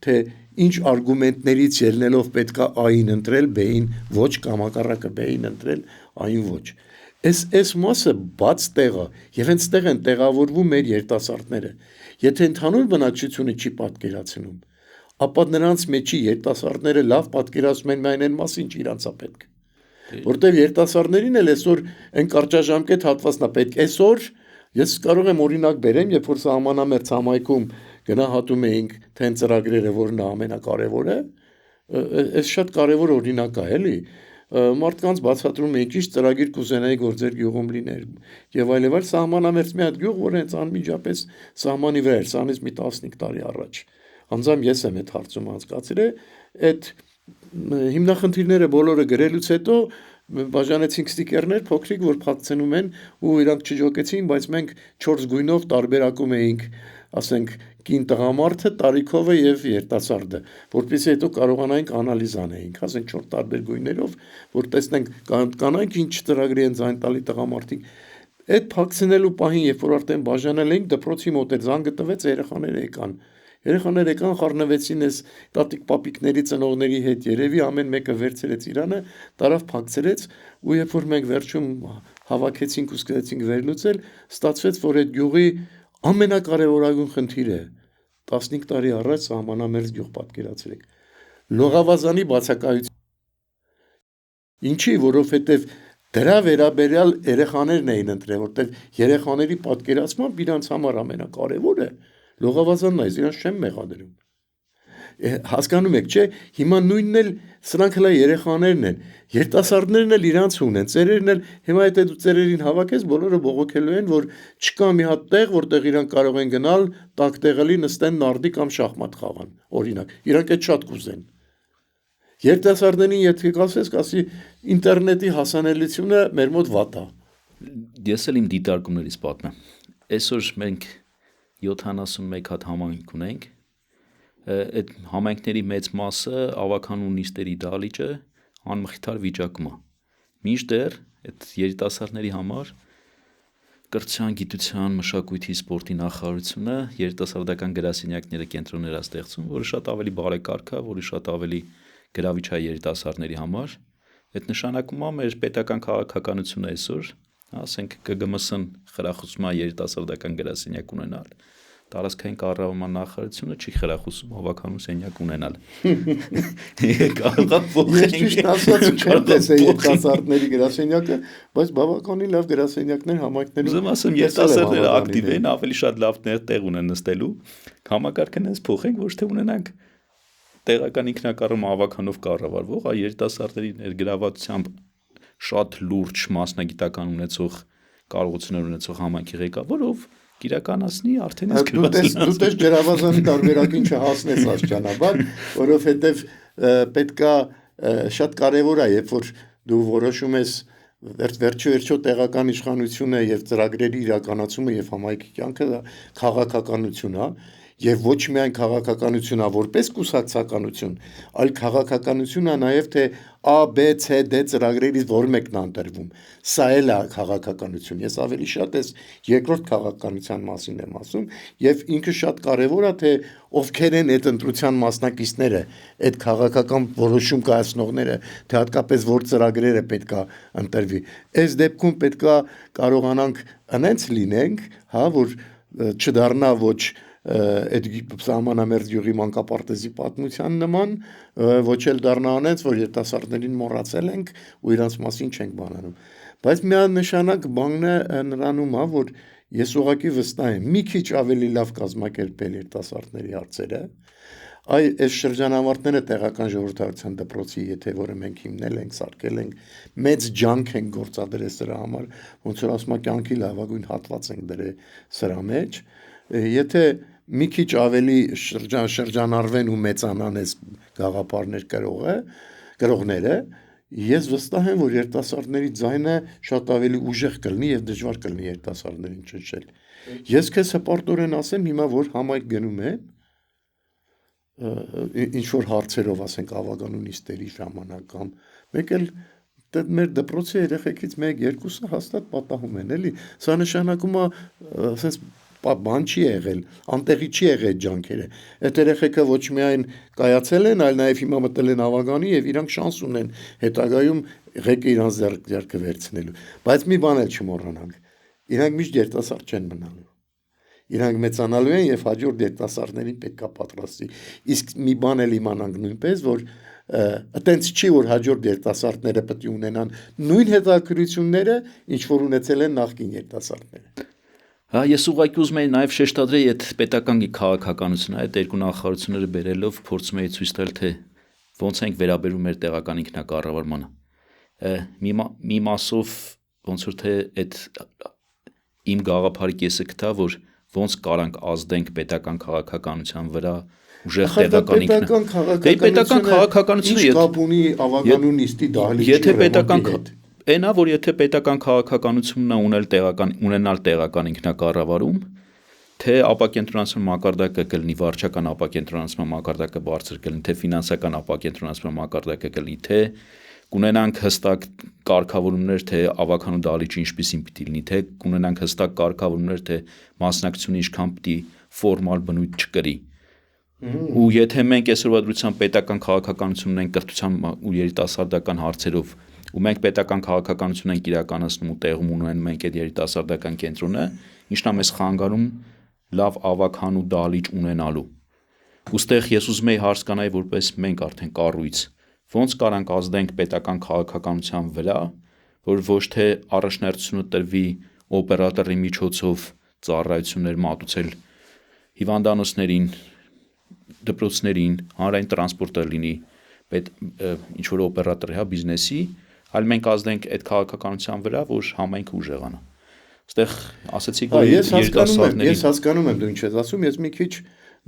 Speaker 2: թե ինչ արգումենտներից ելնելով պետքա A-ին ընտրել, B-ին ոչ, կամ հակառակը B-ին ընտրել, A-ին ոչ։ Այս մասը բաց տեղ է, եւ հենց տեղ են տեղավորվում մեր երիտասարդները։ Եթե ընդհանուր բնակչությունը չի պատկերացնում, ապա նրանց մեջի երիտասարդները լավ պատկերացնում են միայն այն մասին, ինչ իրանց է պետք։ Որտեվ երիտասարդներին էլ այսօր այն կարճաժամկետ հատվածն է պետք։ Այսօր ես կարող եմ օրինակ բերեմ, երբ որ սահմանամերձ համայնքում գնահատում էինք թե այն ծրագրերը, որն է ամենակարևորը, այս շատ կարևոր օրինակ է, էլի։ Մարդկանց բացատրում էինք ինչ ծրագիր կուզենայի, որ ձեր գյուղում լիներ եւ այլն, սահմանամերձ մի հատ գյուղ, որը հենց անմիջապես սահմանի վրա էր, սրանից մի 15 տարի առաջ։ Անձամբ ես եմ այդ հարցում անցկացրել, այդ հիմնախնդիրները բոլորը գրելուց հետո բաժանեցինք ստիկերներ փոքրիկ, որ փակցնում են ու իրանք չջոկեցին, բայց մենք 4 գույնով տարբերակում էինք, ասենք, կին տղամարդը, տարիքովը եւ երիտասարդը, որպեսզի հետո կարողանայինք անալիզ անեինք, ասենք 4 տարբեր գույներով, որ տեսնենք կանայք ինչ ծրագրի են ձայն տալի տղամարդիկ։ Այդ փակցնելու պահին, երբ որ արդեն բաժանել էինք, դպրոցի մոտ էր զանգը տվեց, երեխաները եկան։ Երեխաները եկան, խառնվեցին այս տատիկ պապիկների ծնողների հետ, երևի ամեն մեկը վերցրեց իրանը, տարավ փակցրեց, ու երբ որ մենք վերջում հավաքեցինք ու սկսեցինք վերլուծել, ստացվեց, որ այդ գյուղի ամենակարևորագույն խնդիրը 15 տարի առաջ սահմանամերձ գյուղ պատկերացրեք։ Լողավազանի բացակայություն։ Ինչի, որովհետև Դրա վերաբերյալ երեխաներն էին ընտրել, որտեղ երեխաների պատկերացմամբ իրանց համար ամենակարևորը լողավազանն է, իրանց չեմ մեղադրում։ Հասկանում եք, չէ, հիմա նույնն էլ սրանք հլա երեխաներն են, երիտասարդներն էլ իրանց ունեն, ծերերն էլ հիմա եթե դու ծերերին հավաքես, բոլորը բողոքելու են, որ չկա մի հատ տեղ, որտեղ իրանք կարող են գնալ, տակ տեղելի նստեն նարդի կամ շախմատ խաղան, օրինակ, իրանք այդ շատ կուզեն։ Երիտասարդներին եթե կասես, կասի ինտերնետի հասանելիությունը մեր մոտ վատ է։
Speaker 1: Ես էլ իմ դիտարկումներից պատմեմ։ Այսօր մենք 71 հատ համայնք ունենք։ Այդ համայնքների մեծ մասը ավականու նիստերի դահլիճը անմխիթար վիճակում է։ Մինչդեռ այդ երիտասարդների համար կրթության, գիտության, մշակույթի, սպորտի նախարարությունը երիտասարդական գրասենյակները կենտրոններ է ստեղծում, որը շատ ավելի բարեկարգ է, որը շատ ավելի գրավիչ է երիտասարդների համար։ Այդ նշանակում է մեր պետական քաղաքականությունը այսօր, ասենք ԿԳՄՍ-ն խրախուսում է երիտասարդական գրասենյակ ունենալ, տարածքային կառավարման նախարարությունը չի խրախուսում հավաքանու սենյակ ունենալ։ Կարող է փոխել։
Speaker 2: Ես ճիշտ ասած չեմ տեսել երիտասարդների գրասենյակը, բայց բավականին լավ գրասենյակներ համայնքներում։
Speaker 1: Ուզում ասեմ, երիտասարդները ակտիվ են, ավելի շատ լավ տեղ ունեն նստելու։ Համակարգն էս փոխենք, ոչ թե ունենանք տեղական ինքնակառավարում ավականով կառավարվող, այ երիտասարդների ներգրավվածությամբ շատ լուրջ մասնագիտական ունեցող կարողություններ ունեցող համայնքի ղեկավար, ով կիրականացնի արդեն այս
Speaker 2: գրված։ Դու տես ջրավազանի տարբերակին չհասնես աստիճանաբար, որովհետև պետքա շատ կարևոր է, երբ որ դու որոշում ես վերջո տեղական իշխանությունը եւ ծրագրերի իրականացումը եւ համայնքի կյանքը քաղաքականություն է, եւ ոչ միայն քաղաքականությունա որպես կուսակցականություն, այլ քաղաքականությունա նաեւ թե A, B, C, D ծրագրերից որ մեկն է ընտրվում։ Սա էլ է քաղաքականություն։ Ես ավելի շատ ես երկրորդ քաղաքականության մասին եմ ասում, եւ ինքը շատ կարեւոր է թե ովքեր են այդ ընտրության մասնակիցները, այդ քաղաքական որոշում կայացնողները, թե հատկապես որ ծրագրերը պետքա ընտրվի։ Այս դեպքում պետքա կարողանանք այնց լինենք, հա, որ չդառնա ոչ այդ սահմանամերձ յուղի մանկապարտեզի պատմության նման, ոչ էլ դառնա անենց, որ երիտասարդներին մոռացել ենք ու իրանց մասին չենք բանանում։ Բայց միանշանակ բանն է նրանում, որ ես ուղղակի վստահ եմ, մի քիչ ավելի լավ կազմակերպել երիտասարդների հարցերը, այս շրջանավարտները տեղական ժողովրդավարության դպրոցի, եթե որը մենք հիմնել ենք, սարքել ենք, մեծ ջանք ենք գործադրել սրա համար, ոնց որ ասում կյանքի լավագույն հատված ենք դրել սրա մեջ, եթե մի քիչ ավելի շրջանառվեն ու մեծանան այս գաղափարներ կրողները, ես վստահ եմ, որ երիտասարդների ձայնը շատ ավելի ուժեղ կլինի եւ դժվար կլինի երիտասարդներին ճնշել։ Ես քեզ հպարտորեն ասեմ, հիմա որ համայնք գնում եմ, ինչ որ հարցերով, ասենք ավականու նիստերի ժամանակ կամ մեկ էլ մեր դպրոցի երեխեքից 1-2-ը հաստատ պատահում են, էլի։ Սա նշանակում է, ասես բան չի եղել, անտեղի չի եղել այդ ջանքերը։ Այդ երեխեքը ոչ միայն կայացել են, այլ նաև հիմա մտել են ավագանի եւ իրանք շանս ունեն հետագայում ղեկը իրանց ձեռքը վերցնելու։ Բայց մի բան էլ չմոռանանք։ Իրանք միշտ երիտասարդ չեն մնալու։ Իրանք մեծանալու են եւ հաջորդ երիտասարդներին պետքա պատրաստի։ Իսկ մի բան էլ իմանանք նույնպես, որ այտենց չի, որ հաջորդ երիտասարդները պետք է ունենան նույն հետաքրքրությունները, ինչ որ ունեցել են նախկին երիտասարդները։
Speaker 1: Հա, ես ուղղակի ուզում եի նաև շեշտադրել այդ պետական քաղաքականությունը, այդ երկու նախարարությունները բերելով փորձում եի ցույց տալ, թե ոնց ենք վերաբերում մեր տեղական ինքնակառավարմանը։ Մի մասով ոնց որ թե այդ իմ գաղափարի կեսը գտա, որ ոնց կարանք ազդենք պետական քաղաքականության վրա, ուժեղ
Speaker 2: պետական քաղաքականությունը ինչ կապ ունի ավականու նիստի դահլիճի հետ։
Speaker 1: Այնա, որ եթե պետական քաղաքականությունն ունենալ տեղական ինքնակառավարում, թե ապակենտրոնացման մակարդակը կլինի վարչական ապակենտրոնացման մակարդակը բարձր կլինի, թե ֆինանսական ապակենտրոնացման մակարդակը կլինի, թե կունենանք հստակ կարգավորումներ, թե ավականու դահլիճը ինչպիսին պիտի լինի, թե կունենանք հստակ կարգավորումներ, թե մասնակցությունը ինչքան պիտի ֆորմալ բնույթ չկրի։ Ու եթե մենք այսօրվա դրությամբ պետական քաղաքականություն ունենք կրթության ու երիտասարդական հարցերով, ու մենք պետական քաղաքականություն ենք իրականացնում ու տեղում ունեն մենք այդ երիտասարդական կենտրոնը, ինչն է մեզ խանգարում լավ ավականու դահլիճ ունենալու։ Ոստեղ ես ուզում եի հարց կանայի, որպես մենք արդեն կառույց, ոնց կարանք ազդենք պետական քաղաքականության վրա, որ ոչ թե առաջնահերթությունը տրվի օպերատորի միջոցով ծառայություններ մատուցել հիվանդանոցներին, դպրոցներին, հանրային տրանսպորտը լինի ինչ որ օպերատորի, հա, բիզնեսի, այլ մենք ազդենք այդ քաղաքականության վրա, որ համայնքը ուժեղանա։ Այստեղ ասացիք, որ
Speaker 2: ես հասկանում եմ դու ինչ ես ասում, ես մի քիչ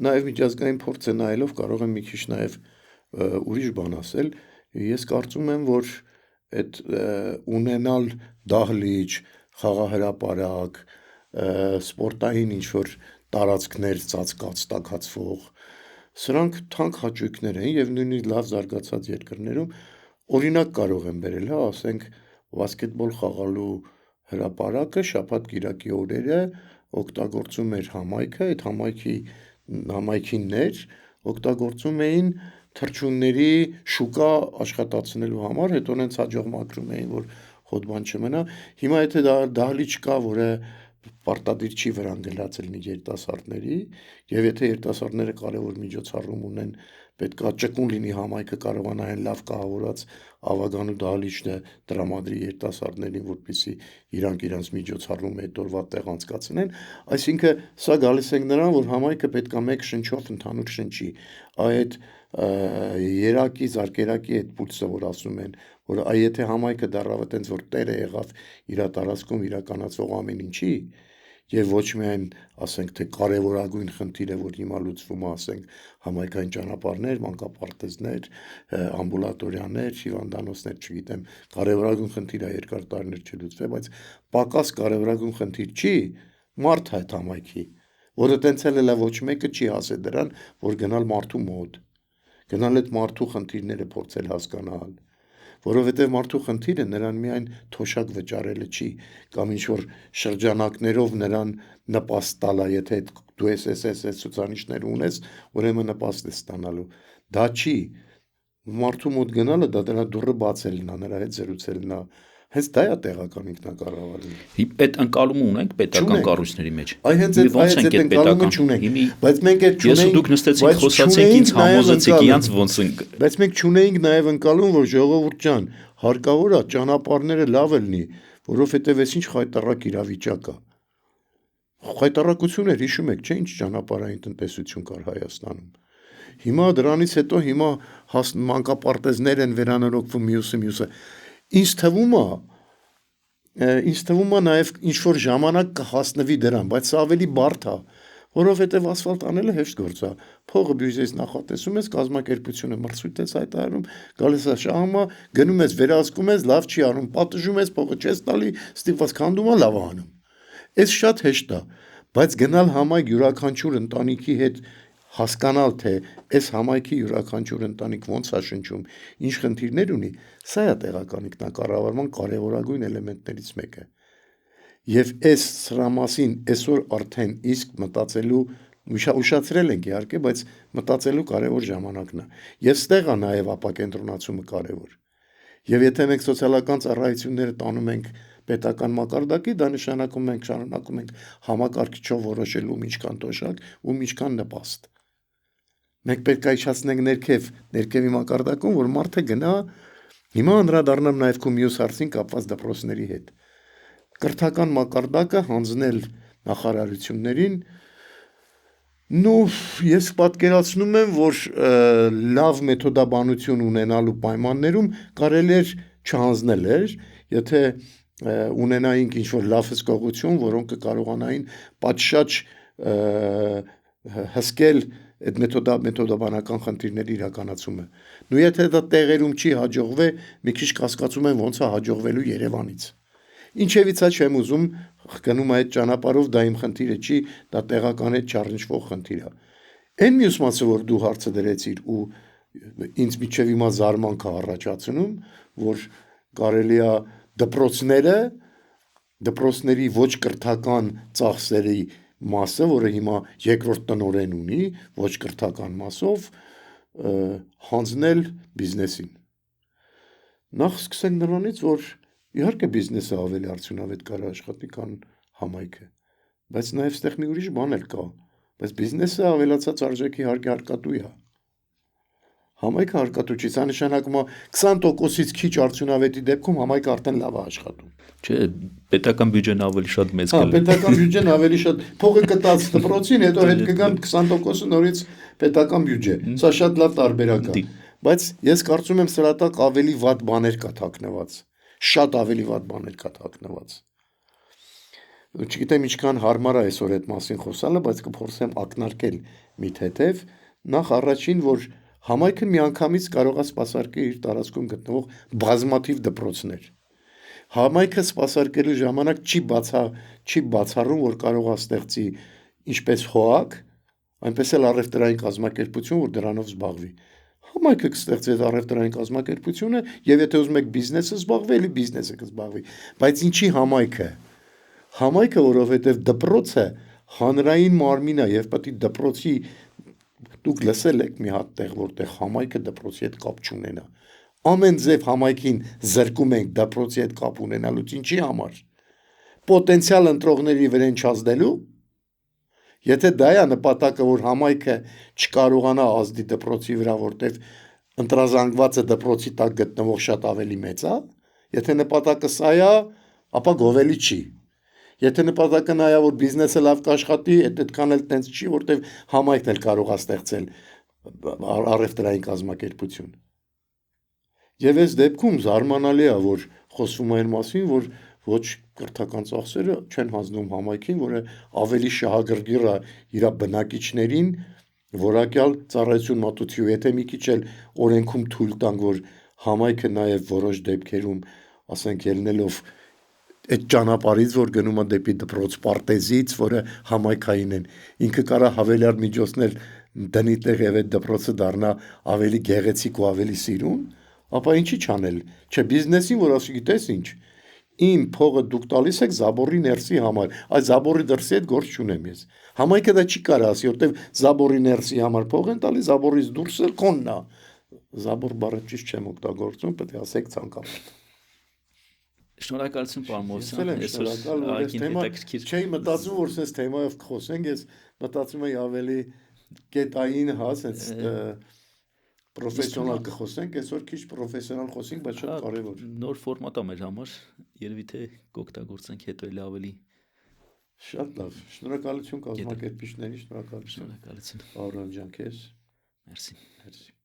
Speaker 2: նաև միջազգային փորձ է նայելով կարող եմ մի քիչ նաև ուրիշ բան ասել։ Ես կարծում եմ, որ այդ ունենալ դահլիճ, խաղահրապարակ, սպորտային ինչ որ տարածքներ ծածկած, տաքացվող, սրանք թանկ հաճույքներ են եւ նույնիսկ լավ զարգացած երկրներում օրինակ կարող են բերել, հա, ասենք բասկետբոլ խաղալու հրապարակը շաբաթ-կիրակի օրերը օգտագործում էր համայնքը, այդ համայնքիններ օգտագործում էին թռչունների շուկա աշխատացնելու համար, հետո նենց հաջող մաքրում էին, որ հոտ բան չմնա։ Հիմա եթե դահլիճ կա, որը պարտադիր չի վրան գնաց լինի երիտասարդների, եւ եթե երիտասարդները կարևոր միջոցառում ունեն, պետքա ճկուն լինի համայնքը կարողանային լավ կահավորած ավագանու դահլիճը տրամադրի երիտասարդներին, որպեսզի իրանք միջոցառումը այդ օրվա տեղ անցկացնեն, այսինքն սա գալիս ենք նրան, որ համայնքը պետքա մեկ շնչով ընդհանուր շնչի, այդ երակի, զարկերակի այդ պուլսը, որ ասում են, որ եթե համայնքը դառավ այնց որ տերը եղավ իր տարածքում իրականացող ամեն ինչի, եւ ոչ միայն ասենք թե կարևորագույն խնդիրը, որ հիմա լուծվում է, ասենք համայնքային ճանապարհներ, մանկապարտեզներ, ամբուլատորիաներ, հիվանդանոցներ, չգիտեմ, կարևորագույն խնդիր է երկար տարիներ չլուծվել, բայց պակաս կարևորագույն խնդիր չի, մարդ է այդ համայնքի, որը տենց էլ է ոչ մեկը չի ասել դրան, որ գնալ մարդու մոտ, գնալ այդ մարդու խնդիրները փորձել հասկանալ, որովհետև մարդու խնդիրը նրան միայն թոշակ վճարելը չի, կամ ինչ-որ շրջանակներով նրան նպաստ տալա, եթե դու այս ցուցանիշներ ունես, ուրեմն նպաստ ես ստանալու, դա չի, մարդու մոտ գնալը դա դրա դուռը բացելն է, նրա հետ զրուցելն է, հենց դա է տեղական ինքնակառավարումը։
Speaker 1: Այդ ընկալումը ունենք պետական կառույցների մեջ։
Speaker 2: Այ հենց այդ ընկալումը չունենք, բայց մենք այդ
Speaker 1: չունենք։ Ես ու դուք նստեցինք, խոսացինք, ինձ համոզեցիք, իրանց ոնց
Speaker 2: բայց մենք չունենք նաև ընկալում, որ ժողովուրդ ջան, հարկավոր է ճանապարհները լավ լինի, որովհետև այս ինչ խայտառակ իրավիճակ է։ Խայտառակություններ հիշում եք, չէ՞, ինչ ճանապարհային տնտեսություն կար Հայաստանում։ Հիմա դրանից հետո մանկապարտեզներ են վերանորոգվում մյուսը։ Ինձ թվում է նաև ինչ որ ժամանակ կհասնվի դրան, բայց սա ավելի բարդ է, որովհետև ասֆալտ անելը հեշտ գործ է։ Փողը բյուզես նախատեսում ես, կազմակերպությունը մրցույթ ես հայտարարում, գալիս է շահումը, գնում ես, վերահսկում ես, լավ չի անում, պատժում ես, փողը չես տալի, ստիպված քանդում է, լավ անում։ Այս շատ հեշտ է, բայց գնալ համայնք յուրաքանչյուր ընտանիքի հետ հասկանալ, թե այս համայնքի յուրաքանչյուր ընտանիք ոնց է շնչում, ինչ խնդիրներ ունի, սա է տեղական ինքնակառավարման կարևորագույն էլեմենտներից մեկը։ Եվ սրա մասին այսօր արդեն իսկ մտածելու ուշացրել ենք իհարկե, բայց մտածելու կարևոր ժամանակն է։ Եվ ստեղ է նաև ապակենտրոնացումը կարևոր։ Եւ եթե մենք սոցիալական ծառայությունները տանում ենք պետական մակարդակի, դա նշանակում ենք շարունակում ենք համակարգիչով որոշելու ինչքան տոշակ ու ինչքան նպաստ։ Մենք պետք է իջացնենք ներքևի մակարդակում, որ մարդը գնա, հիմա անդրադառնամ նաև քո մյուս հարցին կապված դպրոցների հետ։ Կրթական մակարդակը հանձնել նախարարություններին, ես պատկերացնում եմ, որ լավ մեթոդաբանություն ունենալու պայմաններում կարելի էր չհանձնել էր, եթե ունենայինք ինչ-որ լավ հսկողություն, որոնք կկարողանային պատշաճ հսկել այդ մեթոդաբանական խնդիրների իրականացումը։ Նույն եթե դա տեղերում չի հաջողվել, մի քիչ կասկածում եմ ոնց է հաջողվելու Երևանից։ Ինչևից է չեմ ուզում գնում այդ ճանապարհով, դա իմ խնդիրը չի, դա տեղական հետ չառնչվող խնդիր է։ Այն մյուս մասը, որ դու հարցը դրեցիր ու ինձ միջև հիմա զարմանք է առաջացնում, որ կարելի է դպրոցների ոչ կրթական ծախսերի մասը, որը հիմա երկրորդ տնօրեն ունի, ոչ կրթական մասով հանձնել բիզնեսին։ Նախ սկսենք նրանից, որ իհարկե բիզնեսը ավելի արդյունավետ կարող աշխատի, քան համայնքը, բայց նաև ստեղ մի ուրիշ բան էլ կա, բայց բիզնեսը ավելացած արժեքի իհարկե հարկատու է։ Համայնքը հարկատու չի, սա նշանակում է 20%-ից քիչ արդյունավետի դեպքում համայնքը արդեն լավ է աշխատում։
Speaker 1: Չէ, պետական բյուջեն ավելի շատ մեծ
Speaker 2: Հա,
Speaker 1: կլինի։
Speaker 2: պետական բյուջեն ավելի շատ փողը կտած դպրոցին, հետո հետ կգան 20%-ը նորից պետական բյուջե։ Սա շատ լավ տարբերակ է։ Բայց ես կարծում եմ սրա տակ ավելի վատ բաներ կա թաքնված։ Շատ ավելի վատ բաներ կա թաքնված։ Չգիտեմ ինչքան հարմար է այսօր այդ մասին խոսալը, բայց կփորձեմ ակնարկել մի թեթև։ Նախ առաջին, որ համայնքը միանգամից կարող է սպասարկել իր տարածքում գտնվող բազմաթիվ դպրոցներ։ Համայնքը սպասարկելու ժամանակ չի բացառում, որ կարող է ստեղծի ինչպես ՀՕԱԿ, այնպես էլ առևտրային կազմակերպություն, որ դրանով զբաղվի։ Համայնքը կստեղծի այդ առևտրային կազմակերպությունը, եւ եթե ուզում եք բիզնեսը զբաղվի, էլի բիզնեսը կզբաղվի։ Բայց ինչի համայնքը։ Համայնքը, որովհետև դպրոցը հանրային մարմին է եւ պետք է դպրոցի դուք լսել եք մի հատ տեղ, որտեղ համայնքը դպրոցի հետ կապ չունենա։ Ամեն ձև համայնքին զրկում ենք դպրոցի հետ կապ ունենալուց ինչի համար։ Պոտենցիալ ընտրողների վրան չազդելու։ Եթե դա է նպատակը, որ համայնքը չկարողանա ազդի դպրոցի վրա, որտեղ ընտրազանգվածը դպրոցի տակ գտնվող շատ ավելի մեծ է, եթե նպատակը սա է, ապա գովելի չի։ Եթե նպատակը նա է, որ բիզնեսը լավ կաշխատի, այդքան էլ տենց չի, որտեղ համայնքն էլ կարող է ստեղծել առևտրային կազմակերպություն։ Եվ այս դեպքում զարմանալի է, որ խոսվում է այն մասին, որ ոչ կրթական ծախսերը չեն հանձնում համայնքին, որը ավելի շահագրգիռ է իր բնակիչներին որակյալ ծառայություն մատուցի, ու եթե մի քիչ էլ օրենքում թույլ տանք, որ համայնքը նաև որոշ դեպքերում, ասենք ելնելով այդ ճանապարհից, որ գնում է դեպի դպրոց պարտեզից, որը համայնքային են, ինքը կարա հավելյալ միջոցներ դնի տեղ եւ այդ դպրոցը դառնա ավելի գեղեցիկ ու ավելի սիրուն, ապա ինչի չանել։ Չէ, բիզնեսին, որ ասի գիտես ինչ, իմ փողը դուք տալիս եք Զաբորի ներսի համար, այս Զաբորի դրսի հետ գործ չունեմ ես։ Համայնքը դա չի կարող ասի, որտեվ Զաբորի ներսի համար փող են տալի, Զաբորից դուրս էլ քոնն է։ Զաբոր բառը ճիշտ չեմ օգտագործում, պետք է ասեք ցանկապատ։
Speaker 1: Շնորհակալություն, պարոն Մովսյան։
Speaker 2: Չէի մտածում, որ sense թեմայով կխոսենք, ես մտածում եի ավելի կետային, հա, sense պրոֆեսիոնալ կխոսենք, այսօր քիչ պրոֆեսիոնալ խոսենք, բայց շատ կարևոր։
Speaker 1: Նոր ֆորմատ է մեր համար, երևի թե կօգտագործենք հետո էլ ավելի։
Speaker 2: Շատ լավ։ Շնորհակալություն կազմակերպիչներին, շնորհակալություն։
Speaker 1: Շնորհակալություն։
Speaker 2: Պարոն ջան, քեզ։
Speaker 1: Մերսի։
Speaker 2: Մերսի։